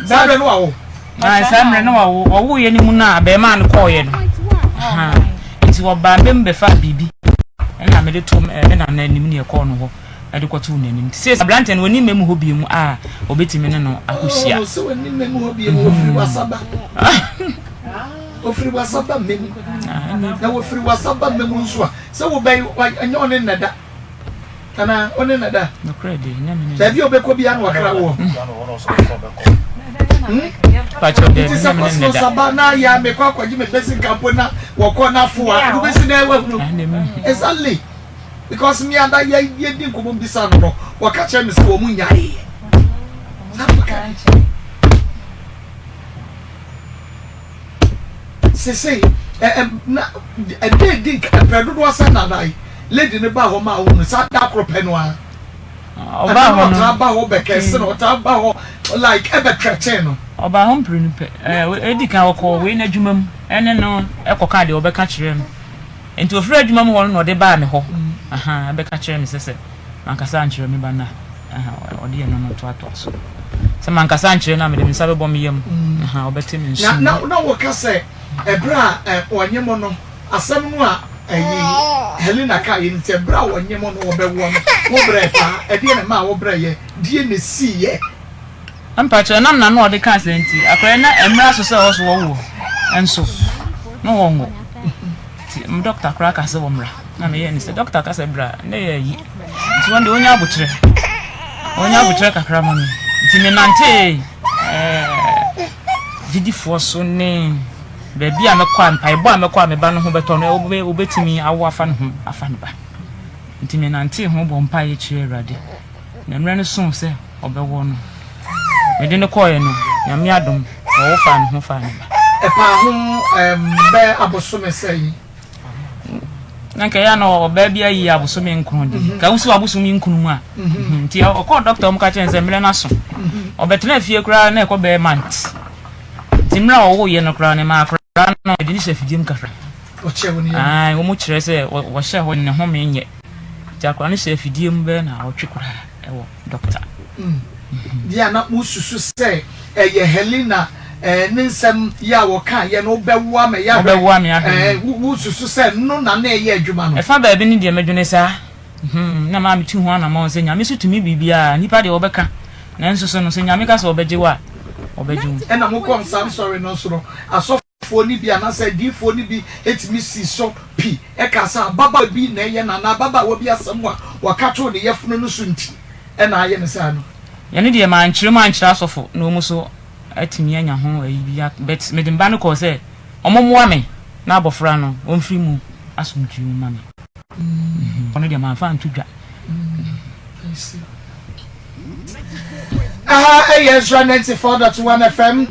[SPEAKER 2] zabe no awo
[SPEAKER 3] na samre no wo ye ni mu na be ma no call ye no ha nti wo ba be fa bibi na me de to me na nim ne call no ho e de kwato na nim se brante no ni memu ho bi mu a obetimi ne no akohia
[SPEAKER 2] so woni memu ho bi mu ofiri wasaba ofiri wasaba memu na ofiri wasaba memu nso a se wo bai anya one nada kana one nada
[SPEAKER 3] no credit nya me
[SPEAKER 2] da bi obekọ bi an wakra wo
[SPEAKER 3] pacho de nya me
[SPEAKER 2] ne da saba na ya me kwa kwaji me basic campo na woko na fo a do besi na ewa hunu exactly because me and ya di nkomo bisa no waka che me se wo mu nyae sese na dey dig pedo do asa na dai lady ne ba ho ma wo no sa da kro no a
[SPEAKER 3] oba ho no
[SPEAKER 2] ba ho be kese no ta ba ho like e be trete no
[SPEAKER 3] oba ho mpre no pe edi kan woko we na adwuma mu ene no ekoka de obeka kire me enti ofre adwuma mu ho no de ba me ho aha abeka kire me sese mankasa ankire me ba na aha ode ye no no to ato so se mankasa ankire na me de nsa be bom yam aha obeti me nsu
[SPEAKER 2] na wo ka se ebra onyemo no asem no a Helena ka yin te bra onyemo no wo be wo no wo bra pa e de na ma wo bra ye die ne si ye
[SPEAKER 3] ampacho nam na no ode ka senti akore na emra so se wo so wo enso no wo ngo ti doctor kra ka se wo mra na me ye ni se doctor ka se bra na ye yi ti wonde onya abutre kakra mo ni ti me nante didi fo so ne bebi a mekwa mpaebo a mekwa meba no ho beto no obetimi awo afa no ho afa no ba ntimi nante ho bo mpa ye kire awrade na mre no so se obewo no mede ne koye no nyame adom wo fa no ho fa no ba
[SPEAKER 2] e pa ho be abosome sei
[SPEAKER 3] nanka ya no oba bia yi abosome nkron de ka wusu abosome nkron mu a nti o doctor mo ka chen se mre na so obetena fie kura na ekobe mant timra wo ye no kura ne ma no de ni sefidiem kakra
[SPEAKER 2] o chewo ni
[SPEAKER 3] ai wo mu kire se wo hye ho ne ho me nye jakwa ne sefidiem be na o twekura e wo doctor
[SPEAKER 2] dia na mususu se ye Helena ninsem ya wo ka ye no bewo am ya
[SPEAKER 3] bewo am ya
[SPEAKER 2] mususu se no na na ye adwuma no
[SPEAKER 3] e fa ba bi ni de medwene sa na ma mi tu ho na ma se nyame so tumi bibia nipa de wo beka na nso so no se nyame ka so obeje wa obeju
[SPEAKER 2] e na mo kom sam sorry no so asofo ni bia na se difo ni bi etimi si so pi e ka sa baba bi na ye na baba wo bi asem wa wakato de yefunu no so nti e na aye ne sa no
[SPEAKER 3] ye ne de ma nkyire asofo na omu so atimi anya ho ayi bia bet medimba no ko se omomoa me na abofra no omfiri mu asomtwi mu mame ono de ma fa ntudwa
[SPEAKER 2] Ezra 94.1 FM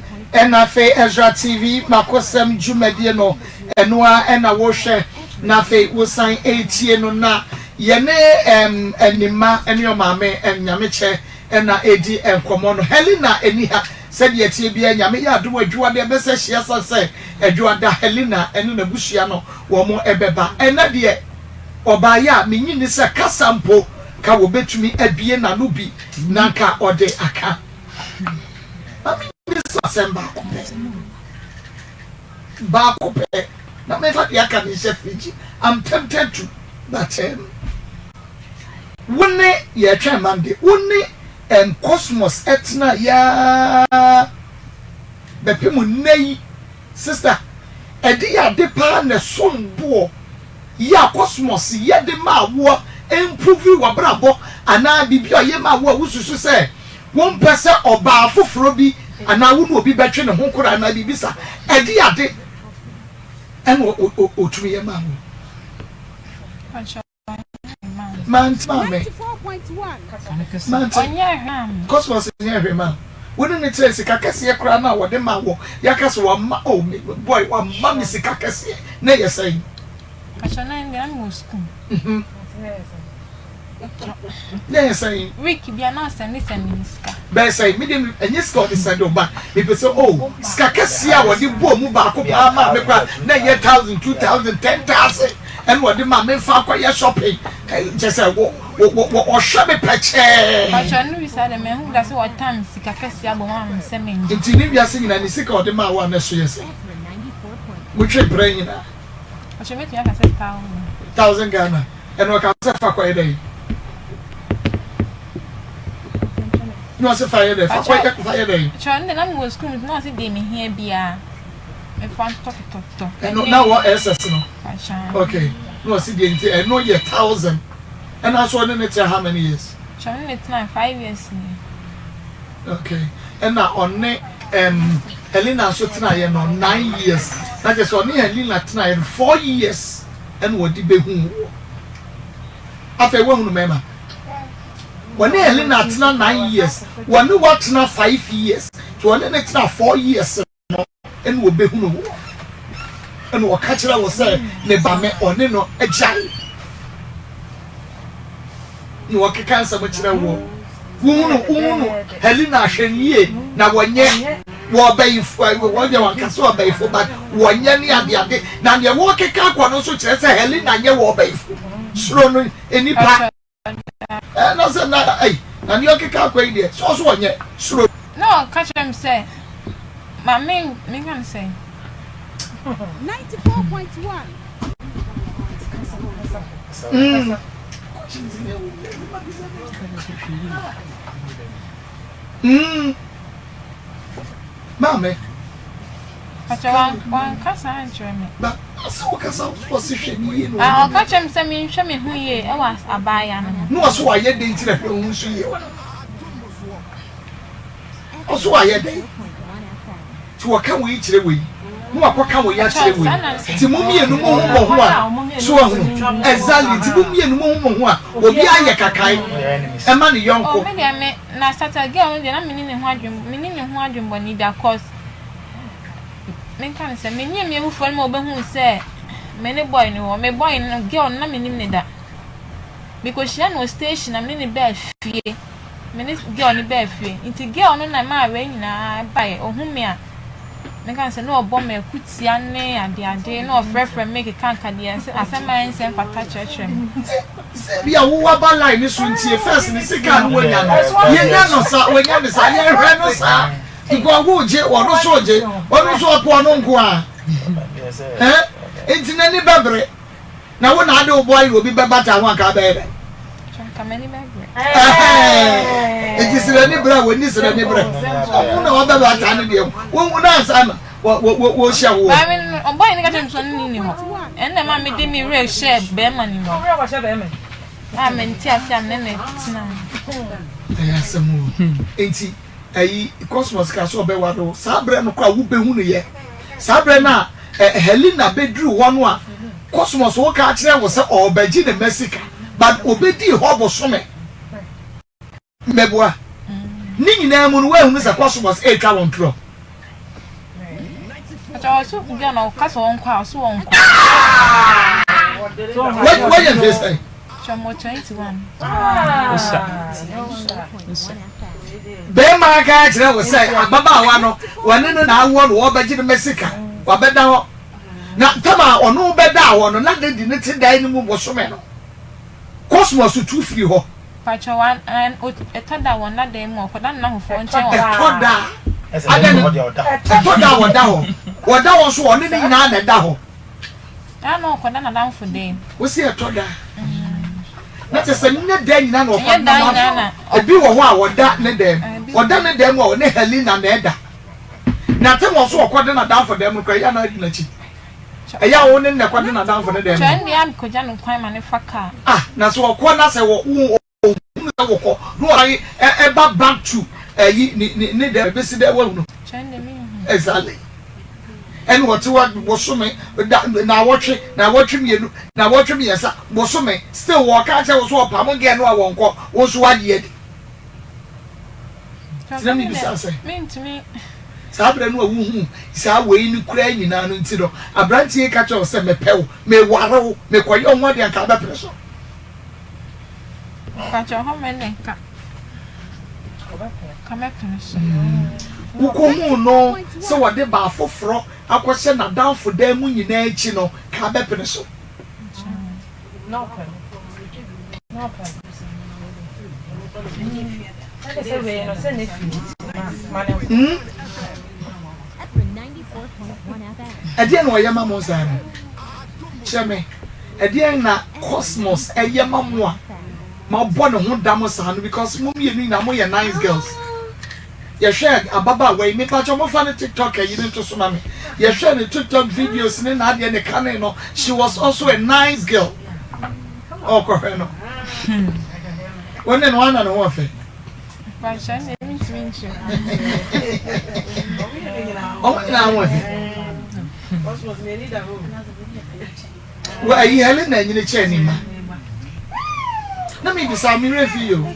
[SPEAKER 2] NFA Ezra TV makosem jumedie no enoa ena wo hwe na fe wosan etie no na ye ne enima ene o maame enyame che ena edi enkomo no Helena eniha said ye tie bia nyame ya adwo adwo de be se hia sase adwo da Helena ene na bushia no wo mo ebeba ena de oba ya menyi ni se kasampo ka wo betumi abie na no bi nanka ode aka ami December ba kope na me fa ya ka ni chef fiji I'm tempted to but wone ye twa Monday wone cosmos etna ya bepemu nei sister edi ya de pa na sombo ya cosmos ye de ma wo improve wa brabo ana bibia ye ma wo wususu se won pese oba afoforo bi ana wo no obi betwe ne ho kora na bibisa edi ya de en otumi ye ma wo man
[SPEAKER 5] 94.1
[SPEAKER 2] cosmos ni ehwe ma woni ne tire sika kese kora na wo de ma wo ya kase wa ma oh boy wa ma mi sika kese na ye say
[SPEAKER 4] achana ndi an mo school
[SPEAKER 2] na say
[SPEAKER 4] week bia na send ska
[SPEAKER 2] be say me dem enye ska on send oba me pe say oh ska kese a wo de bo mu ba ko pa ma me kra na ye 1000 2000 10000 and what the man fa kwa ya shopping just say o shabe peche
[SPEAKER 4] Pacho no bi say me hu da say what time sika kesi aboma se me nji
[SPEAKER 2] ntini wiase nyina ni sika ode ma wa na so yesi mutwe brɛ nyina
[SPEAKER 4] Pacho me tia ka say
[SPEAKER 2] 1000 Ghana and we can say fa kwa dey no say fa dey fa kwa dey
[SPEAKER 4] Pacho na mo school no say dey me here bia me fan talk
[SPEAKER 2] and now what SS no
[SPEAKER 4] Pacho
[SPEAKER 2] okay no see the nti and no ye 1000 and I saw it how many years
[SPEAKER 4] Pacho it's now 5 years
[SPEAKER 2] okay and now on Helena so tena ye no 9 years na just on Helena tena ye 4 years and what di be hu afa we hu mema when Helena tena 9 years when what tena 5 years so when ne tena 4 years no and wo be hu no and wo ka kira wo say ne ba me one no agyan no wo keka nsa mo kira wo unu Helena hwenie na wonye wo bayifo wo de wankase wo bayifo ba wonye ne ade na ne wo keka akwa no so kire se Helena nye wo bayifo suro no enipa na se na na ne wo keka akwa ide so wonye suro
[SPEAKER 4] no catch them say ma me can say
[SPEAKER 5] 94.1
[SPEAKER 2] Mame
[SPEAKER 4] Pacho wan kasa antre me
[SPEAKER 2] ba so kasa so se hwenie no
[SPEAKER 4] ah catch them say me hwe me hu ye e was abaya no
[SPEAKER 2] no so waye de ntira hwe hu so ye o so waye de ti wo ka wo yi kire wo yi mo akoka wo ya kire wo ti mo mienu mo ho ho a so ho exactly ti mo mienu mo ho ho a obi aye kakai e ma ne yonko
[SPEAKER 4] oh me dey me na starter girl dey na me ni ho adwum boni bia cause me kan say me ni me hu fo mo be hu say me ne boy ni wo me boy no girl na me ni ne da because she no station na me ni be fie me ni girl ni be fie inti girl no na ma we nyina bae ohun me a me kan say no obo me kutia ne ade no frefre make kanka de asema ensem pata churchem
[SPEAKER 2] bia wo wa ba line ni so ntie first ni sika no wonya no ye nya no sa wonya ni sa ye hwe no sa iko wo je wo so je wo so po no nko a enti na ni bebre na wo na ade obo ayi obi bebata ho aka ba ebe
[SPEAKER 4] chanka many bebre
[SPEAKER 2] enti sira ni bra wo ni sira ni bra wo na wo bebata ne de wo na sa na wo hia wo
[SPEAKER 4] ba me obo ayi ni ka tem so ni ho enne ma me de mi real share be ma ni no ah me nti asia me ne tina
[SPEAKER 2] samu enti ayi cosmos ka so be wado sabre no kwa wo be hu no ye sabre na Helena bedru wo no a cosmos wo ka kire wo se obaji ne Mexica but obedi hobo some meboa ni nyina mu no wa hu se cosmos e twa won tro
[SPEAKER 4] acha so bia na ka so won kwa so won kwa
[SPEAKER 2] what you face
[SPEAKER 4] chomo 21
[SPEAKER 2] be ma ka kire wo se ababa wa no wone no na awo no obaji ne Mexica wa beda ho na tama ono beda ho no na de ne ti dai ni mu bosome no cosmos tu free ho
[SPEAKER 4] pacho wan and etada won na dem mo ko dan na ho fo nche won
[SPEAKER 2] etoda etoda woda ho so one ni nyina na da ho
[SPEAKER 4] ya no ko dan na dan fo dem
[SPEAKER 2] wo si etoda na te se ne da nyina na
[SPEAKER 4] ya dan na
[SPEAKER 2] obi wo ho a woda ne dem wo ne Helena na eda na te mo so ko de na dan fo dem ko ya na adi na chi eya wo ne ko de na dan fo ne dem
[SPEAKER 4] chen dia ko ja no kwan ma ne faka
[SPEAKER 2] na so ko na se wo wo ko no ai e ba back to yi ni de be si de wo no
[SPEAKER 4] chen de mi
[SPEAKER 2] exactly and what so me na watch mienu na watch me yesa wo so me still wo ka che wo so pam ge no a won ko wo so ade ade mi bisa say
[SPEAKER 4] me
[SPEAKER 2] sabre no awu hu sa we ni kura nyina no nti do abrantie ka che wo se me pew me ware me koyo ho de ka ba preso
[SPEAKER 4] ka che ho me ne ka me preso
[SPEAKER 2] wukomu no se wode ba foforo akwose na danfo dan mu nyina echi no ka bepene so no pen Again, why your mama was on? Cheme, again, na Cosmos, a yamamwa. My born on Damosan because Mummy and Nina, more nice girls. You shared a baba way, me patch on funny TikTok, you didn't to mommy. You shared the TikTok videos in Nadia and the Canano. She was also a nice girl. Oh, Correno. When then one and one thing. Oh, now one thing. Well, you Helen and you change. Let me be some review.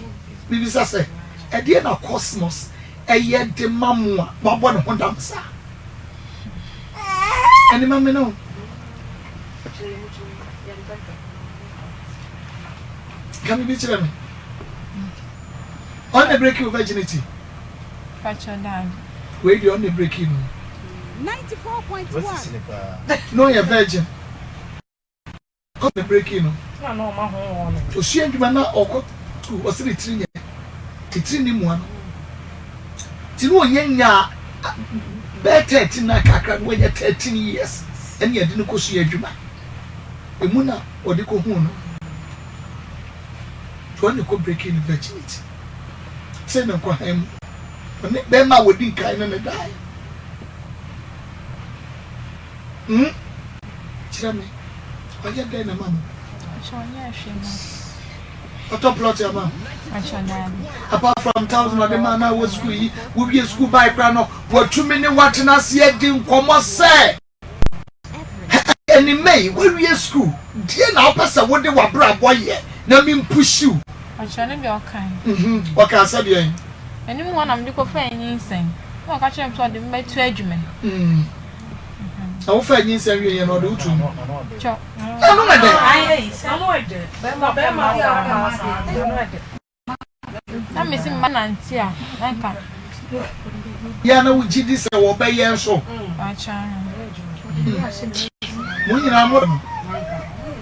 [SPEAKER 2] Maybe say, at the end of Cosmos, a year de mamma, Bob on Honda. And the mamma know. Can you be children? On the breaking of virginity. Where do you on the breaking? 94.1. No, you're virgin. Come the breaking. To see you man or to was it training? It's in him one. Tino Yenya better Tina when you're 13 years and you didn't go see a Juma. A muna or the Kohuno. To only go breaking virginity. Say no for him. When Bema would be kind and die. Tell me, are you there, Mamma? What up, plot your mom? Apart from thousand of the man I was free, will be a school by Crano, what 2 million watching us yet didn't come or say. And in May, when we are school, dear now, Pastor, what they were brought boy yet, no mean push you.
[SPEAKER 4] I shall be all kind.
[SPEAKER 2] What can I say?
[SPEAKER 4] Anyone I'm looking for anything. No, catch him to the made regiment.
[SPEAKER 2] I will find you say you know do too.
[SPEAKER 4] Chop.
[SPEAKER 2] I know
[SPEAKER 4] I'm missing man and tia.
[SPEAKER 2] Yeah, no, this will be your show.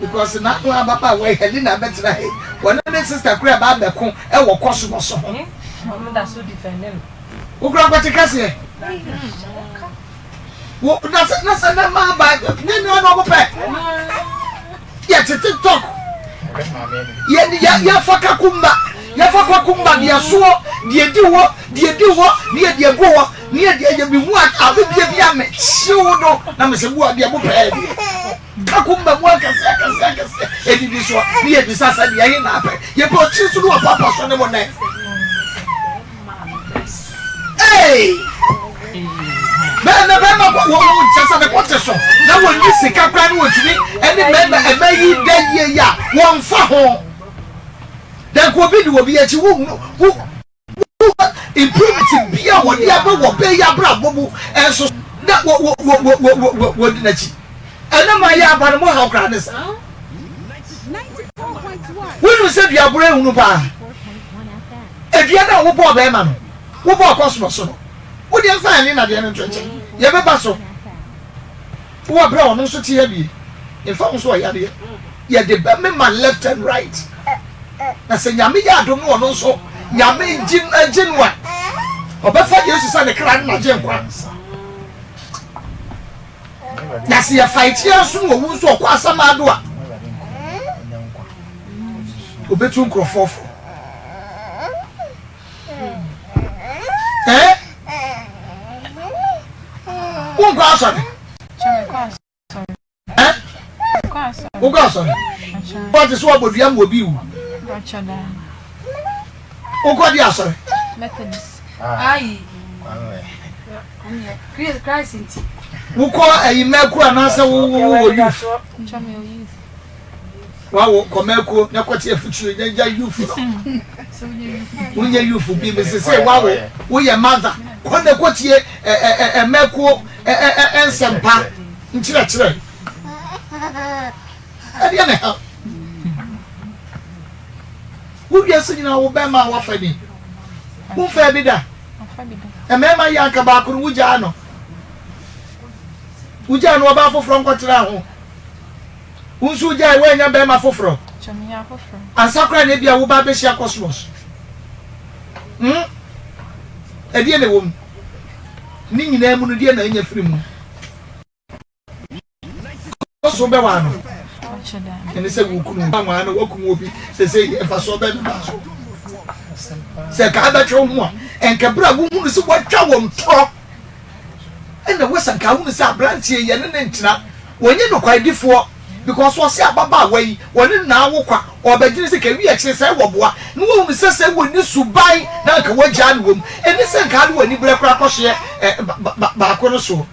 [SPEAKER 2] Because not one papa way Helena better. One of the sister grab out the con and walk Cosmos. That's so defending. Who grab what you can say? What that's a number bag. You know, yet a TikTok. Ya Fakakumba, Yafakakumba, dear so, dear do what, near dear go, near dear be what, I will be a yammet. So, no, I'm a what dear Buped. Kakumba, one can say, and it is what near the Sasa, the Ayana. You put you to do a papa on the one night. Hey! Man, the member just on the quotation. Now, when you see Captain with me, and the member, and may dead year, one for home. Then will be at you who improve it be our Diabo will pay your bravo, and so that what did it? And then my yard, more how grand is. When you said you are brave, if you are not what Beman, what about Cosmos? What do you find in at the end of the church? You have a basso. What brown, no such heavy. In fact, so I had it. Yet the man left and right. I said, Yamia don't know also. Yami Jim and Jinwa. Or before you said the crime, not Jim once. That's your fight here soon, who saw Quasamadua. Obetum Crofoff. Eh? Who goes on? Eh? Who goes on? What is what would young will be? Who got the answer?
[SPEAKER 4] Methodist.
[SPEAKER 5] Aye. Christ.
[SPEAKER 2] Who call a Melco and answer who you? Wow, Comelco, Naquatia Future, when you for be say, wow, we are mother. When the quartier a Melco and Sampa in church. Who you singing our Bama Waffany? Who fair be that? A man, my young Kabaku, Wujano. Wujano about from Cotrao. Who should I wear your Bama for? And Sakra Nebia Wubabesha Cosmos. Edi ene wom. Ni nyina mu no die na nya firi mu. So be wa no. Ene se wo kunu anwa na wo kunu obi se e fa so be na so. Se ka ba twa mu a enka bra wo hu se wo twa wo mtro. Ene wo san ka hu se abrantie ye ne ntina. Wonye no kwaidifo because wo se ababa awai woni na awokwa obagini se ka wi akire se wo boa no wo hu se woni subai na ka wagya ne wom ene se ka de woni bre kra kwohye ba ko no so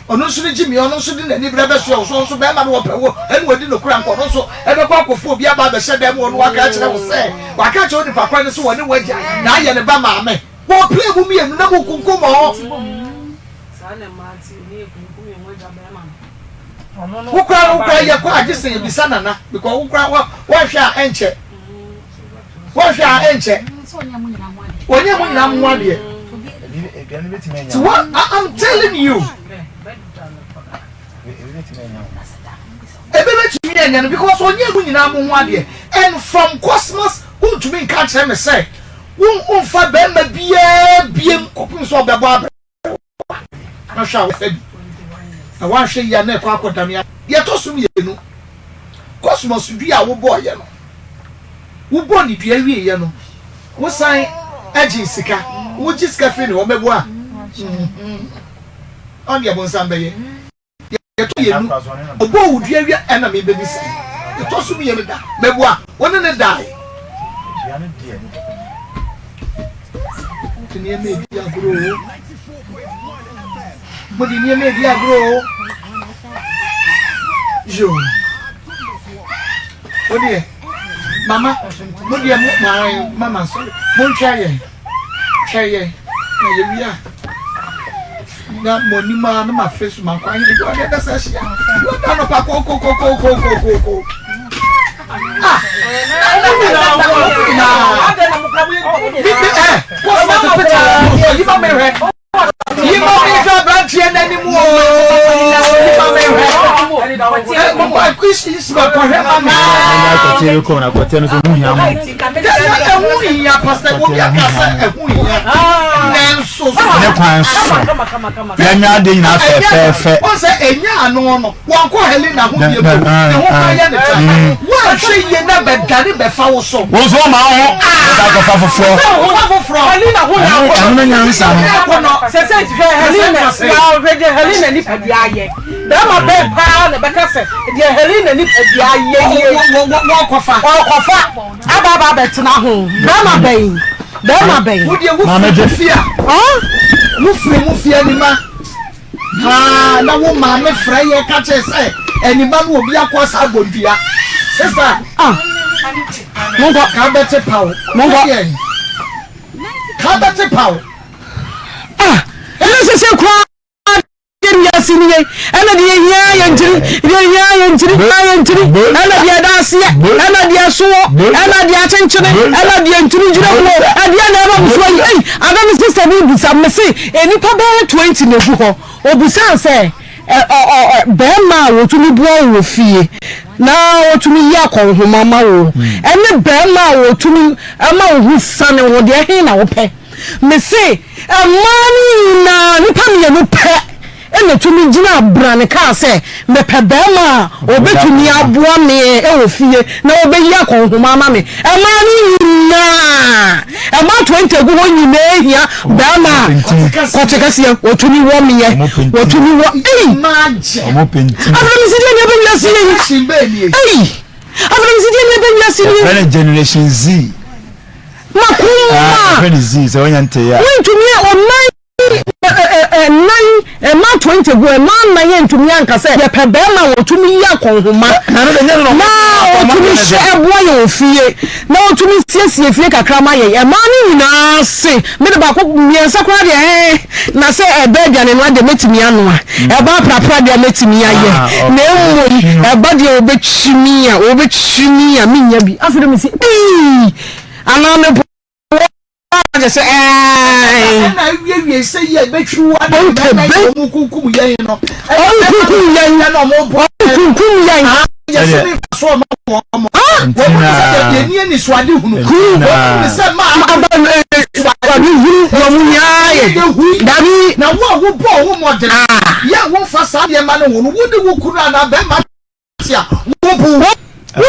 [SPEAKER 2] ono so ji mi ono so de nani bre be so so be ma no wo pewo ene wodi no kura nko no so ebe kwa kofo obi aba be hye dem ono waka kire wo se waka kire odi papa ne so woni wagya na aye ne ba ma me wo play bu mi enu na bu kunkum ho sa na mati ni kunkum en wagya be ma Ukra ye kwa agise ye bisana na because ukra wa hwa enche. Wa hwa enche. Onye mu nyina mu ade. So what I'm telling you. Ebe betimi enya because onye mu nyina mu ade and from Christmas who to me catch him say won fa be ma biem kopun so be bo abre. Na hwa fe na wa hwe ya na kwa akodam ya to so mienu cosmos dua wo boy ye no wo bo ni dua wie ye no wo san agi sika wo gi sika fi ni wo mebo a on ye bon san be ye to ye nu obo wo dua wie na me be bi sai ye to so mienu da mebo a wo ne dai dua ne die ni me bi agro Modi ni me dia bro. Jo. Odi. Mama, modi mama so. Mon chaye. Chaye. Na ye bia. Na moni ma na ma face ma kwa ni do da sa hia. Do da no pa ko. Ah.
[SPEAKER 6] Helena ni padiaye. Dama be pa na bekase. De Helena ni padiaye. Wo kofa. Aba betina ho. Dama be. Wo de wo fia. Wo fia ni ma. Ha, na wo ma me fra ye ka che se. Eni ma no obi akosa agodua. Sister, Mongo ka bete pawo. Mongo. Ka bete pawo. Ele se kwa siniye ana die nya yentiri ana die dasie ana die so ana die chenchene ana die ntiri jira wo ade na ba mfo yi ana mi sister bi bisa me se enipa be 20 na bu ho obusan se be ma wo tumi buo wo fie na wo tumi ya konhoma ma wo ene be ma wo tumi ama wo sane wo de he na wo pe me se amani na nipa me no pe ene tumi gina brane ka se me pe be ma obetumi aboa me e wo fie na obeyi akonhoma ma me amani na ama 20 go won nyina ehia be ma kotekase otumi wo me ye otumi wo imagine after me see dey be yasi after me see dey be yasi
[SPEAKER 7] generation Z
[SPEAKER 6] makuma
[SPEAKER 7] Z so nyante ya
[SPEAKER 6] wintumi online 20 go na ye ntumi anka se ye pebe ma wotumi ya konhoma na wotumi she eboa ye ofie na wotumi siesie fie kakra ma ye ma ni nyina se me de ba ko miensa kwa de na se ebe aduane no ade metimi anu a eba prapra de metimi aye na emu eba de obechimi a minya bi afere me se ana me just say na we say ye betru wa na mo kunkum yen no kunkum yen na mo kunkum yen yes me so ma mo ye ni so ade hunu ku se ma
[SPEAKER 2] Dabi na wo bo wo model. Ya wo fa sa de ma no wo no wo de wo kura na be ma tia. Wo bu. Wo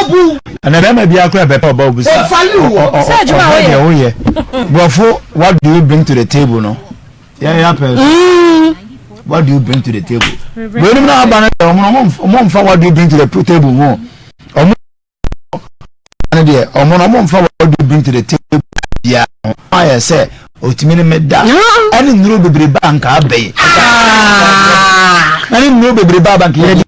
[SPEAKER 2] bu.
[SPEAKER 7] And then maybe I could have about this. What do you bring to the table, no? Yeah, what do you bring to the table? What do you bring to the table? What do you bring to the table? Yeah, I say, ultimately made that. I didn't know the bank. I didn't know the bank. The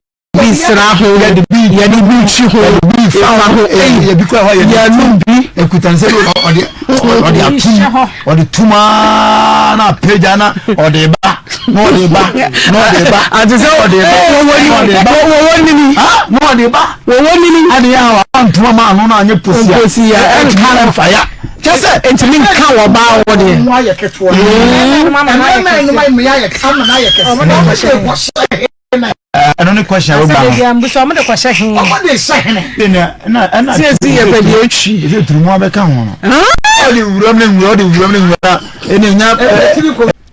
[SPEAKER 7] another question. I'm the question. What they say? Is it true? More become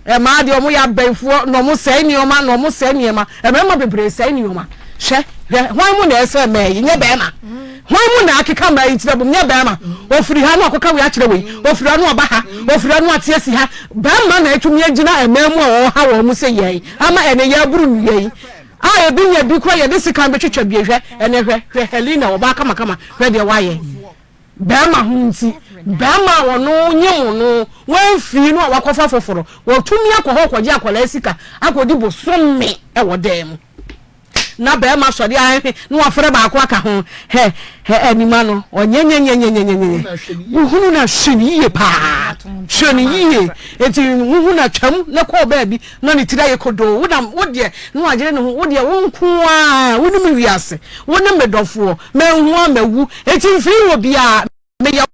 [SPEAKER 6] a mad your moya before no more say your man, no more say near ma. Remember the brace say your man. She, why would I say me in your bema? Why would I come by into the bema? Or free Hano Coca actually, or Frano Baha, or Frano Tiesi, Bama to me a memoir or how almost say yea. I'm a yabru yea. I have been a big quiet. This can be teacher be and Helena or Bakama, ready away. Bama Hunsi, Bama or no, when free no Waka for, well, 2 years or Jacko Lessica, I could do so me, our damn. Na Bama so the no afraid about Quaka home, any man or yen, who not shiny pa, shiny, it's in a chum, no call baby, none today could do. Would dear, no, I didn't know what your own qua, wouldn't we ask? One number for, man, one, it's in free will be a. Me ya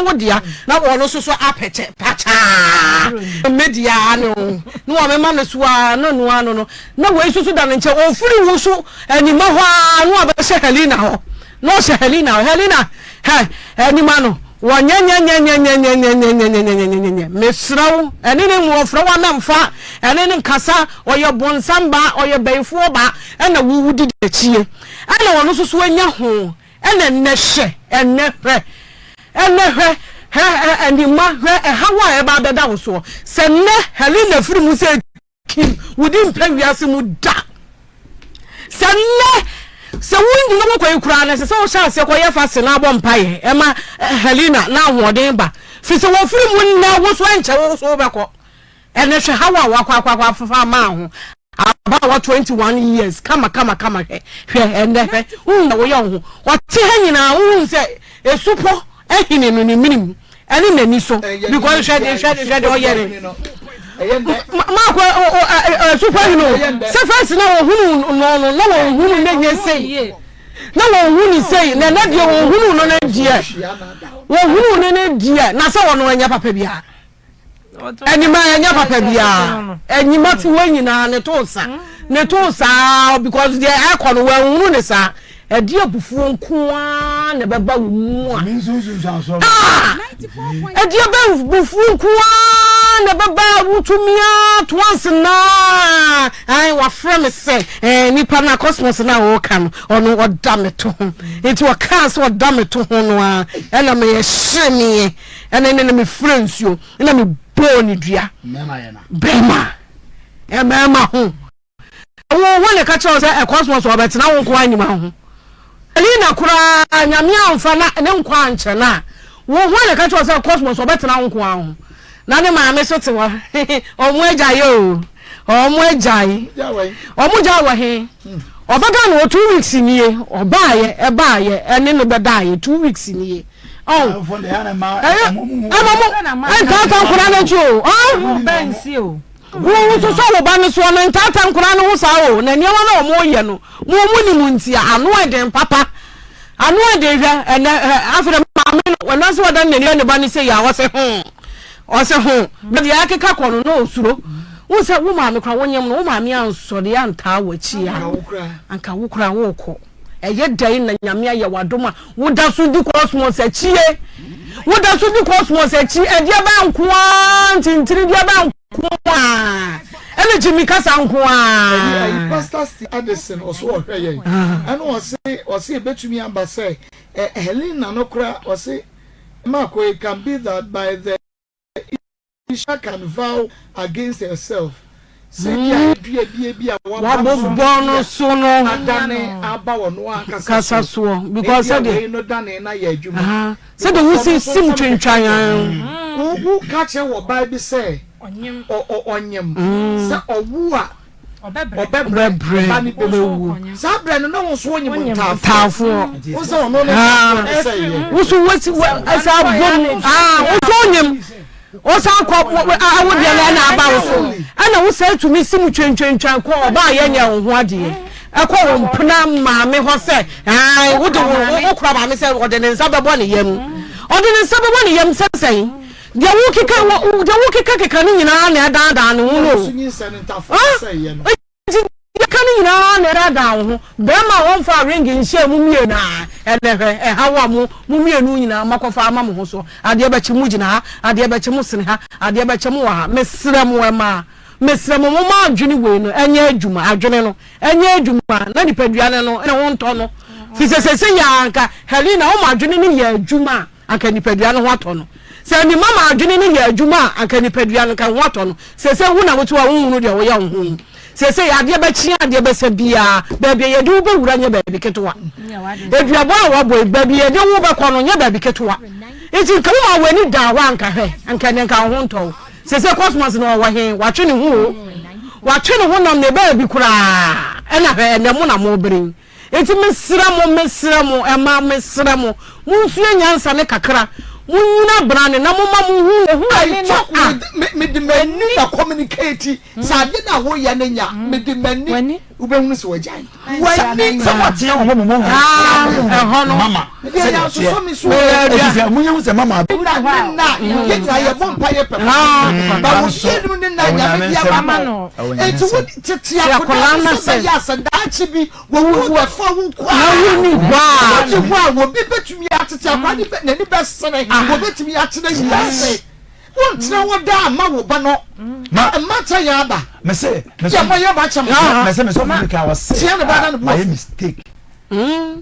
[SPEAKER 6] wo dia na wo so so apete pata media no me ma no so no na we so da nche o firi wo so anima ho no aba se Helena ho no se Helena ani ma no wo nya mesrawo ene ne mo ofra wa na mfa ene ne nkasa oye bonsamba oye baifuo ba ena wu di de chie ena wo no so anya ho ena ne hye ene hwe and the man how I about the down so. Send Helena free Musa Kim wouldn't play with us in da. Send so when you know what cry, so shall say, fast and I won't pay. Emma Helena now more demba. Fisa wa free when now was one child over. And that's how I walk for about 21 years. Come here. And oh, young. What ten now? Say a super. Minimum. Any many so because shade oyere. Mark super so first now who no say. Na who say na na de who no na dia. Who no dia na say wono anya papa bia. Anima anya papa bia. Anima ti wanyina ne to sa because they are kon who ne sa. Edi obufuo nkoa na beba wo mu a edi obufuo nkoa na beba wutumia twice na ai wa frame say nipa na cosmos na wo kan ono odame to ho enti wo kan so odame to ho no a ena me yeshemi ena me friends yo ena me boni dua mema ho wo ne ka che say cosmos wo betina wo nkoa nyima ho Helena kura nyame amfa na ne nkwa anche na wo ho le ka cho say cosmos obetena nkwa ho na ne maame so te wa omo ajaye o omo ajaye omo jawa he obaga no 2 weeks nie obaaye ene no bedaye 2 weeks nie oh for the animal kura na chu oh bensi o wo so wo ba ne so no ntata nkura no wo sa o na niwa na omo ye no mo ni muntia anu eden papa anu eden hwa ene afre maame no wona so wadan ne ba ne se ya wo se ho be ya keka kono no osuro wo se wo maame kwa wonyem no wo maame ansode ya nta wachi ya anka wo kura wo ko eye dan na nyame aye wadoma woda so di cosmos achie woda so di cosmos achi e dia ba nko antintiri dia ba nko ene jimi kasa nko
[SPEAKER 2] Pastor Addison also ohwe and o say betumi amba say Helena no kra o say Marco, it can be that by the Isha can vow against herself. Say, be a
[SPEAKER 6] one sono
[SPEAKER 2] Adane Abawa no
[SPEAKER 6] Casaso because they
[SPEAKER 2] no done in a year.
[SPEAKER 6] Said the Wussy sim to try
[SPEAKER 2] who catch what Bible say or on yam, or woo. Sabra no one swan you
[SPEAKER 6] tough
[SPEAKER 2] also no
[SPEAKER 6] what's as also I would be about and I would say to me sim train call by any what I call him Pnam mammy Jose I would do crab myself or then in Sababoni yam or then in Sababoni yam saying the Wookie can in an you know, down. Bema on for ringing, share Mumina, and how Mumina, Makofa Mamoso, Adiabachimujina, Adiabachimusina, Adiabachamua, Miss Ramuama, Miss Ramoma, Juni Win, and Yajuma, Agenano, and Yajuma, Nani Pedriano, and one tono. She says, Yanka, Helena, my Juni, Juma, and Kenny Pedriano Watono. Say, Mama, Juni, Juma, and Kenny Pedriano can Watono. Says, I wouldn't to a wound your young. Say adia ba chia adia ba sabia baby ye do be wura nya baby ketwa Duabɔ boy baby ye do wo be kono nya baby ketwa enti kan ma wani da wa anka hwe anka ne nka ho nto say cosmos no wa he wa twe ne ho nam ne baby kura ena hwe ne mo na mo brin enti mesra mo ema mesra mo munsu nyansa ne kakra Muna brand na mama mu hu
[SPEAKER 2] me de mani na communicate sabe na ho ye nenya me de mani ubehunu se wajan wani
[SPEAKER 7] somewhat ya ho mo mama
[SPEAKER 2] ya so mi so
[SPEAKER 7] ya munye se mama
[SPEAKER 2] na get ya bompa ye papa ba wo shedu ne na ya me dia mama no enti wo tete ya ko se ya se da chi bi wo fa wo kwa
[SPEAKER 6] na wo ni
[SPEAKER 2] ba wo bi betumi atete akwa ni be sene wo betumi atene yase won tena wo da ma wo ba no ma ta ya ba
[SPEAKER 7] me say
[SPEAKER 2] ya mo ya ba cham
[SPEAKER 7] me say me so Africa was say
[SPEAKER 2] tia ne ba na
[SPEAKER 7] my mistake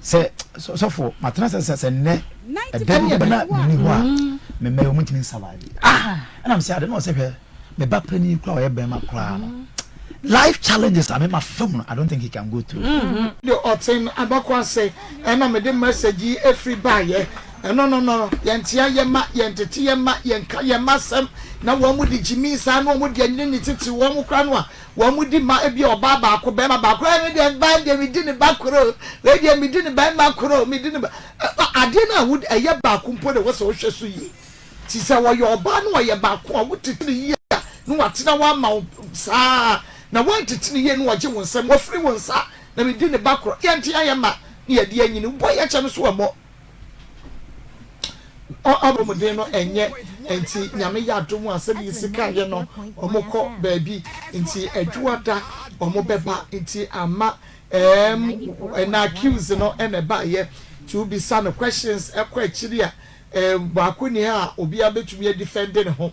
[SPEAKER 7] say so for matana say ne e dem na ni ho a me me o mutimi salary and I'm say I don't know say me ba pani kwa o ye be ma kwa no life challenges I mean my film I don't think he can go through
[SPEAKER 2] the otin abakwa say and me the message every buy no yentia yema yentete yema yenka yema sem na wo mu di jimi sa na wo mu di anyine ni titi wo mu kra no a wo mu di ma ebi oba ba ko be ma ba ko e de ba de mi di ni ba koro we de mi di ni ba ma koro mi di ni ba ade na wo eye ba ko mpo de wo so hwe so yi ti se wo yo oba no ye ba ko wo titi yi no wa tina wa ma sa na wo titi yi no wa je won sem wo free won sa na mi di ni ba koro yentia yema ye de anyine bo ye che no so mo abomode no enye enti nyame ya adomu asedi sika ye no omukọ baabi enti adwuada omobeba enti ama na accuse no eneba ye to be some questions ekwa akiri a baako ni ha obi abetumi defend ne ho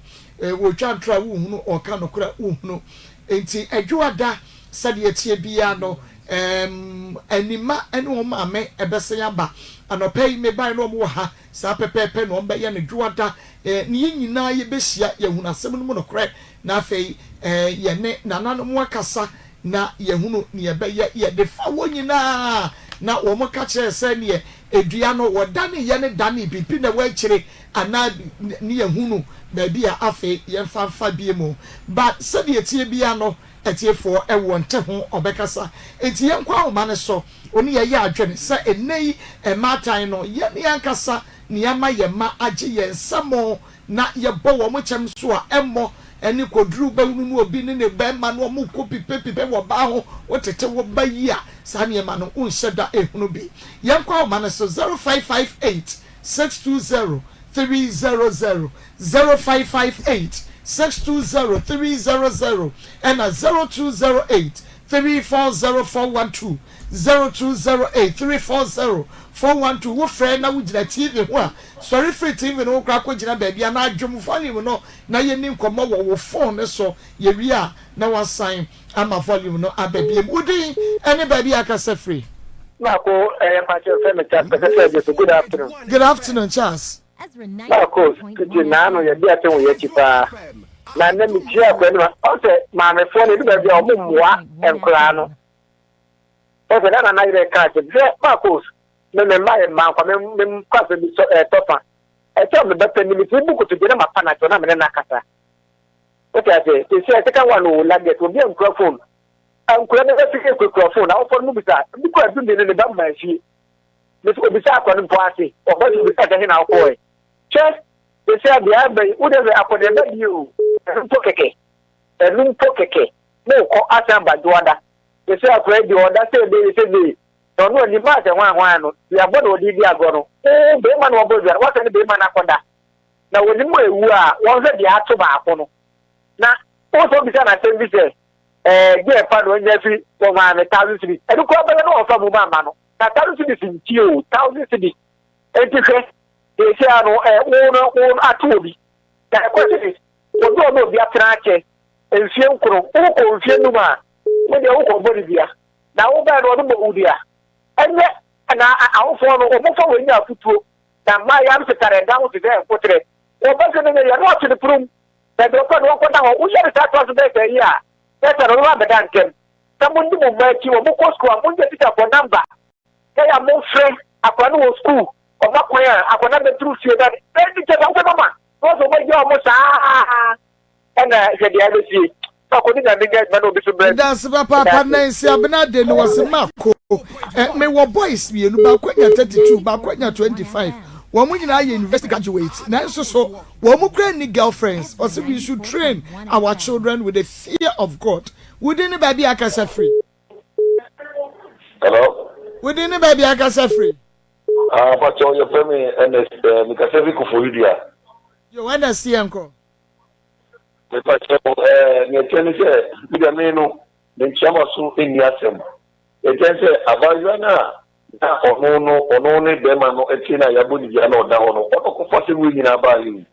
[SPEAKER 2] wo twantra wo hunu oka no kura wo hunu enti adwuada sadi etie bia no anima ene wo maame ebese yaba anopai me bai no mo ha sa pepepe no mbe ye ne dwuada ni nyina ye behia ye hunu asem no no kra na afei ye ne nanano mo akasa na ye hunu ne ye be ye de fa wo nyina na wo mo ka kire se ne edua no wo dane ye ne dane bibi na wa kire ana ne ye hunu ba bia afei ye fa bie mo but se de etie bia no etiefo ewo nte ho obekasa enti ye nkwa oma ne so oni ye ya adwene se enei ematan no ye ne yankasa ne yama ye ma age ye nsamo na ye bo wo mo chem so a emmo eni koduru ba nu obi ne ba ma no mo ko pipe wo ba ho wotete wo ba yi a sa ne ma no unhyeda ehunu bi ye nkwa oma ne so 0558 620 300 0558 620 300 and 0208 340-412 0208 340-412 wo frɛ na wo gyina TV ho a sorry free TV no kra ko gyina baabi a na adwom volume no na ye ni nkɔmɔ wo phone ne so ye wi a na wa sign ama volume no abaabi wudi any baabi akasa free
[SPEAKER 8] Marco good afternoon.
[SPEAKER 2] Good afternoon, Charles.
[SPEAKER 8] Marco, nano ya dia te wo yechipa. Na na mi tia kwa ni o se ma me fo ni be bia o mumwa enkra no. O se na ire ka te Marco, me ma kwa me kwa se bi topa. E te me be ni mi ti buku to bi na ma pa na to na me na kasa. O te ate, ti se te kan wa no la get o bi microphone. Ankura na efike microphone na o fo no bi sa bi kwa du ni ba ma fi. Me so bi sa kwa no po ase. O ba bi sa te na o ko e. Che they say the abbey would have accommodate you. Lumpo keke. No, call Asamba Duada. They say I played you on that day. They say, don't know the matter one. We are both the Diagono. Oh, Bayman or Bozer. What any Bayman Akonda? Now, when you are, once the Atoba. Now, also, because I tell you, get a part when Jeffrey for my 1,000 cities. And you call them off from Mano. 1,000 cities in Q, 1,000 cities. And they say, own atobi. The question is, what do know the Atrache and Fiancro, or Fianuma, when they all Bolivia? Now, over Udia. And yet, and I follow almost when you have to that my answer down to their portrait. Or better than they are not to the room. That the one walk down, we shall start to better, yeah. That's a rubber than someone who will make you a book school, won't get it up a number. They are more friends at one school. I cannot be true to that. Also, when you almost and the other see. So, couldn't I get no
[SPEAKER 2] that's Papa Nancy Abnade was a Marco. Me were boys, you know, Baquania 32, Baquania 25. One when I invest graduate, now so one more granny girlfriends, or so we should train our children with the fear of God. Wouldn't a baby Akasa free?
[SPEAKER 9] Hello?
[SPEAKER 2] Wouldn't a baby Akasa free?
[SPEAKER 9] But your family and Mikasevico for India.
[SPEAKER 2] You want to see uncle?
[SPEAKER 9] The Pacho, Niatense, Midameno, then Chamasu in Yasem. It can say, Abazana, or only Bemano, Etina, Yabudiano, down, or confessing winning about you.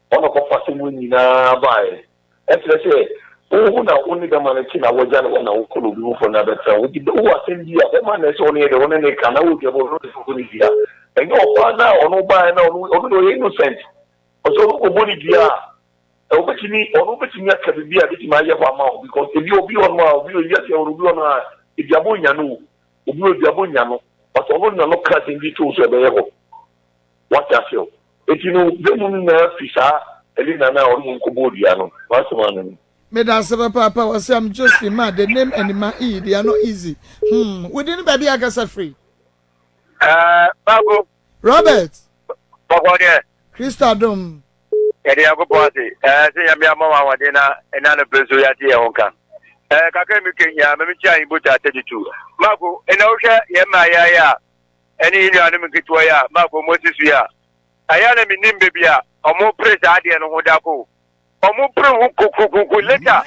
[SPEAKER 9] One of confessing winning by. As I say, who now only the Manatina was done when I could do for another time. We do what in India, the man is only the one in the canal with your India. And your father or no buy now, or innocent. Also, Obodia, Obetini, or Obetina can be a bit my amount because if you be on my view, yes, you will be on if Yabunyano, Yabunyano, but all the local in the tools are there. What I feel. If you know, the woman, Fisa, Elena, or Munkobodiano, what's one?
[SPEAKER 2] Madam Papa was some just mad, the name and my E, they are not easy. We didn't baby Agasa free.
[SPEAKER 8] Babu.
[SPEAKER 2] Robert.
[SPEAKER 8] Babu,
[SPEAKER 2] Christa Dom.
[SPEAKER 8] Ediago party. Say, Yamia Mama, Wadena, and Anna Bezuati Onka. Kakamikin, Yamicha in Buta 32. Mago, and Osha, Yamaya, any Yanamikitoya, Mago Mosisia. Ayana Minimbia, or more praise Adi and Hodako. Omo pro later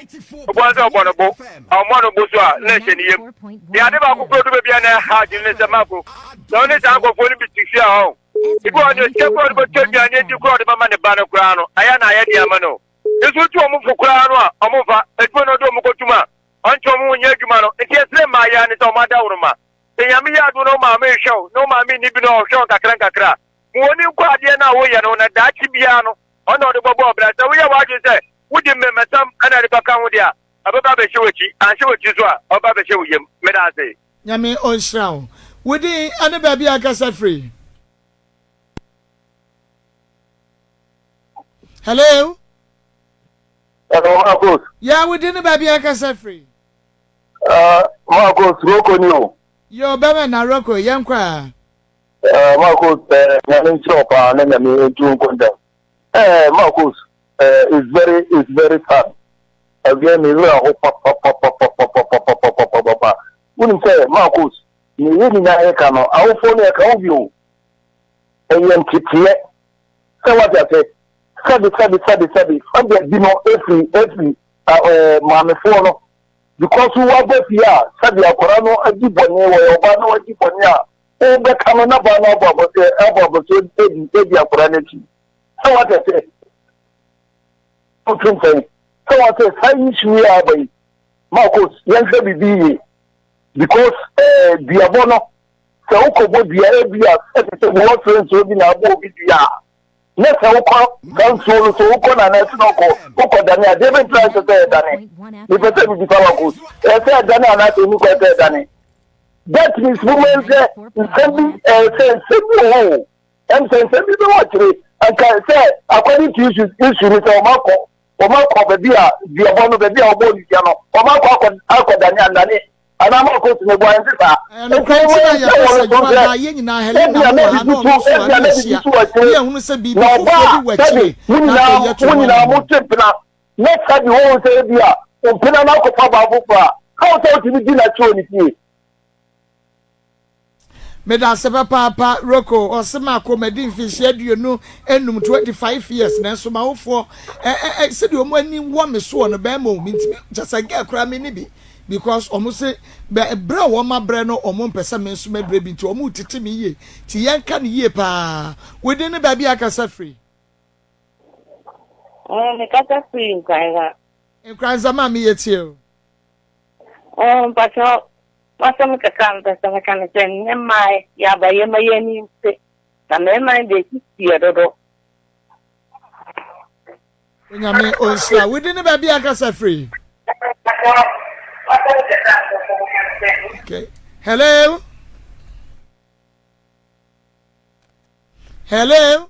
[SPEAKER 8] was on a book or monobuswa nation him. The other go to be an hard in the mapo. The only time for him to share home. If you want to step out of the need to call the man the banner crown, Ayana Yadiamano. This was to move for crown, Amova, and Bono Mokotuma, Antomo Yagumano, and yes, Mayan is on Madauruma. The Yamia do no mamma show, no mammy Nibino show Kakra. When you got Yana Wayan on a Dachi piano. Oh no, the Bobo, but we are what you say. Would you remember some another Bacamudia? About Baba Shochi, and show it you or Baba show him, Medase.
[SPEAKER 2] Yami on shroud. Would he and a baby Agasa free? Hello?
[SPEAKER 8] Hello, Marcos.
[SPEAKER 2] Yeah, we didn't baby Agasa free.
[SPEAKER 8] Marcos, Rocco,
[SPEAKER 2] you're better than Rocco, young choir.
[SPEAKER 8] Marcos, Yamin Chop, and then I mean, June Conda. Marcos, it's very sad. Again, we are wouldn't say, Marcos, you really not cano, our phone account you. And you keep here. So what I say, study, and there be no every mamma phone.
[SPEAKER 9] because who are both here, Sabia Corano, a deep one, or Bano, a deep one, oh, but come on up on about the elbow, so Eddie Coranity. So what I say? Okay, so what I say, Spanish we are by Marcos, young baby, because Duabɔ, so Oko, Bia, what friends will be now, Let's have council, so Oko and National Oko Dania, David tries to say Danny. The person will be powerful. I said Dana and I to look at Danny. That means women say, simple, and say, simple, and can say, according to issues with Omako, baby, the Abono, baby, or Body, Omako, Alco Dania, and Danny. And I'm going to go and say, and the criteria you are Helena, let's have the whole idea. Open an alcohol. How to be dinner to
[SPEAKER 2] Medase papa Rocco or Samako Medin fish you know enum 25 years na so ma wo for said you mani woman so on bemo means just a girl cry me bi because almost say bra wo ma bre no omo pesa me so ma bre bi nti omo titi me ye ti yanka ne ye pa we dey ne ba bi akasa free
[SPEAKER 10] me kasa free
[SPEAKER 2] nkranza ma me ye tie
[SPEAKER 10] pacho Masam kakanta sama kana chen nemai ya ba yema yeni se nemai de ki do
[SPEAKER 2] nyame onsa we dey ne ba bi akasa free okay hello hello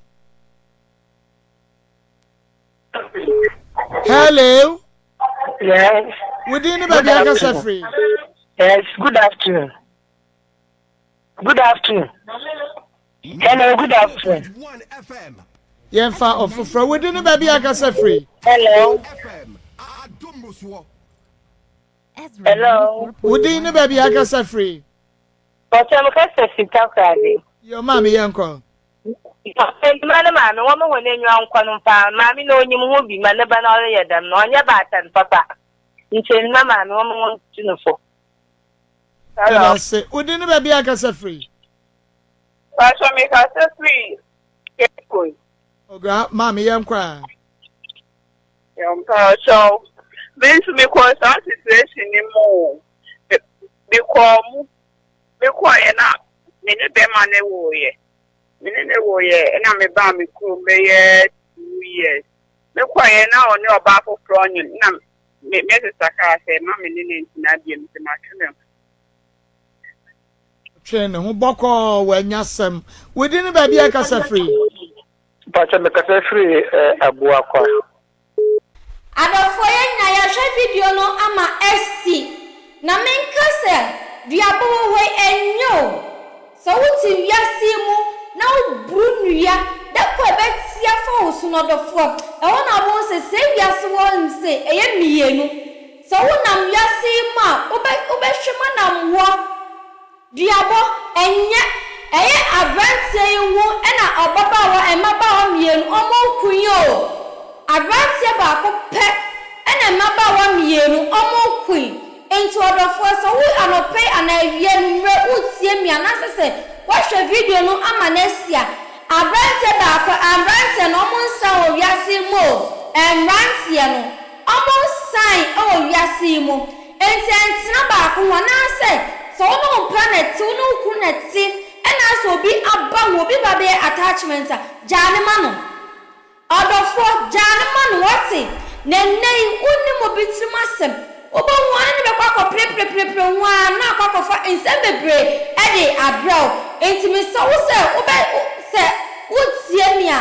[SPEAKER 2] hello
[SPEAKER 10] yes
[SPEAKER 2] we dey ne ba bi akasa free
[SPEAKER 10] yes good afternoon hello good afternoon
[SPEAKER 2] Yemfa of from within the baby akasa free.
[SPEAKER 10] Hello. Hello.
[SPEAKER 2] Within the baby akasa free.
[SPEAKER 10] But I'm kasa sita kwade.
[SPEAKER 2] Your mommy yanko.
[SPEAKER 10] Man, woman when you are on mammy no you will be my never know them, no nya batan papa. It's in mamma no woman to know for.
[SPEAKER 2] Hello. Say within the baby akasa free.
[SPEAKER 10] But I make us free.
[SPEAKER 2] Oga mommy yanko.
[SPEAKER 10] So this me cause that situation anymore. Because na me ne be man e wo ye. Me ne wo ye na me ba me ku me ye 2 years. Me kwaye na oni oba foforo onyu na me saka say ma me ne ntina die me ma twene.
[SPEAKER 2] Twene ho boko wanyasem. Within the baby akasa free.
[SPEAKER 9] Pacha me kasa free abuakwa.
[SPEAKER 1] Adofo ye na ya hwe video no ama SC na menkase Duabɔ we enyo so wuti wiase mu na obru nua da ko betia fa osu no dofo e wona wo se wiase wo nse eye mienu so wona wiase ma obehwema na mwo Duabɔ enye eye abrantie wu na obabawa emabawa mienu omo kunyo abrantie ba ko pe na emabawa mienu omo kun into other for so we anope anawie numre utie mi anasese wahwe video no amanesia abrante ba ko abrante no monsa o wiase mo emrantie no omonsan o wiase mo ententina ba ko wanase so no planet no kuneti ena so bi aba wo bi ba be attachment jane ma no other for jane ma no wati nenei unni mo bitirimasem obo wan ne bekwa ko pre wan na akwa fa ensem bebre e de abraw entimi so wo se wotie mia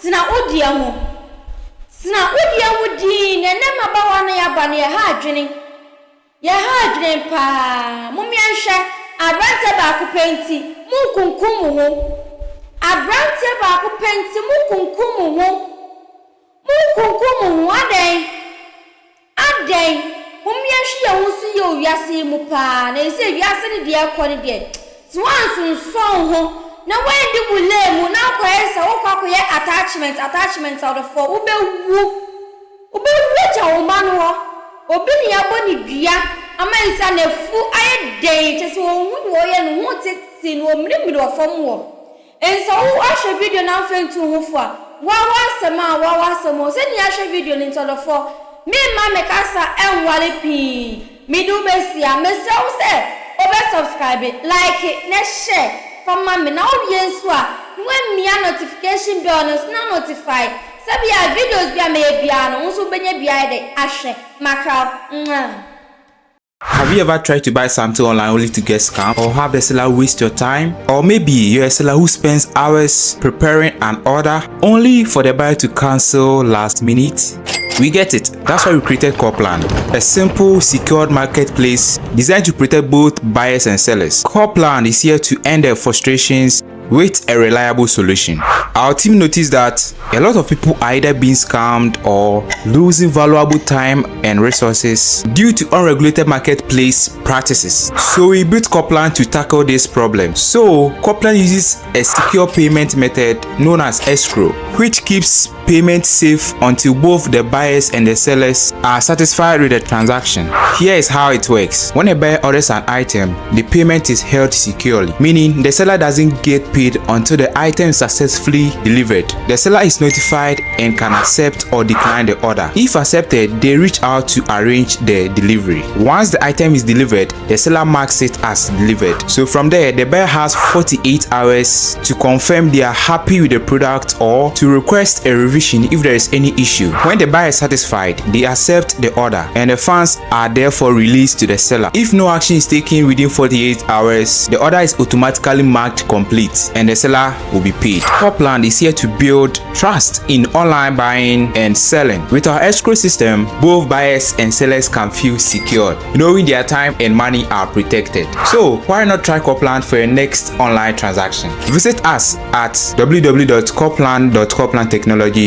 [SPEAKER 1] tina odie ho di ne ne mabawa na ya ba ne ha adwene pa mumia hwe abrante ba ko penti mu kunkum ho abrante ba ko penti mu kunkum ho aden Umyashia wusu yo wiase mu pa na ese wiase ne de akọ ne de swanson ho na wendi bule mu na akọ esa wo kwakọ ye attachment out of for ubewu cha wo manu ho obi ni yabo ni dua amansa na fu aye dey chese wo hu wo ye no hu titi no mrimri ofom wo enso wo ahwe video na mfentu hu fo a wa asema se ni ahwe video ni ntolofo me ma me kasa enwale pi mi du besia me se wo se obe subscribe like it na share for mama na owie nso a when me notification bell no na notify sabi a videos bia me bia no nso benya bia de ahwe maka.
[SPEAKER 11] Have you ever tried to buy something online only to get scammed, or have the seller waste your time? Or maybe you're a seller who spends hours preparing an order only for the buyer to cancel last minute? We get it. That's why we created Copland, a simple, secured marketplace designed to protect both buyers and sellers. Copland is here to end their frustrations with a reliable solution. Our team noticed that a lot of people are either being scammed or losing valuable time and resources due to unregulated marketplace practices. So we built Copland to tackle this problem. So Copland uses a secure payment method known as Escrow, which keeps payment safe until both the buyers and the sellers are satisfied with the transaction. Here is how it works. When a buyer orders an item, the payment is held securely, meaning the seller doesn't get paid until the item is successfully delivered. The seller is notified and can accept or decline the order. If accepted, they reach out to arrange the delivery. Once the item is delivered, the seller marks it as delivered. So from there, the buyer has 48 hours to confirm they are happy with the product or to request a revision if there is any issue. When the buyer is satisfied, they accept the order and the funds are therefore released to the seller. If no action is taken within 48 hours, the order is automatically marked complete and the seller will be paid. Copland is here to build trust in online buying and selling. With our escrow system, both buyers and sellers can feel secure, knowing their time and money are protected. So why not try Copland for your next online transaction? Visit us at www.copland.coplandtechnologies.com.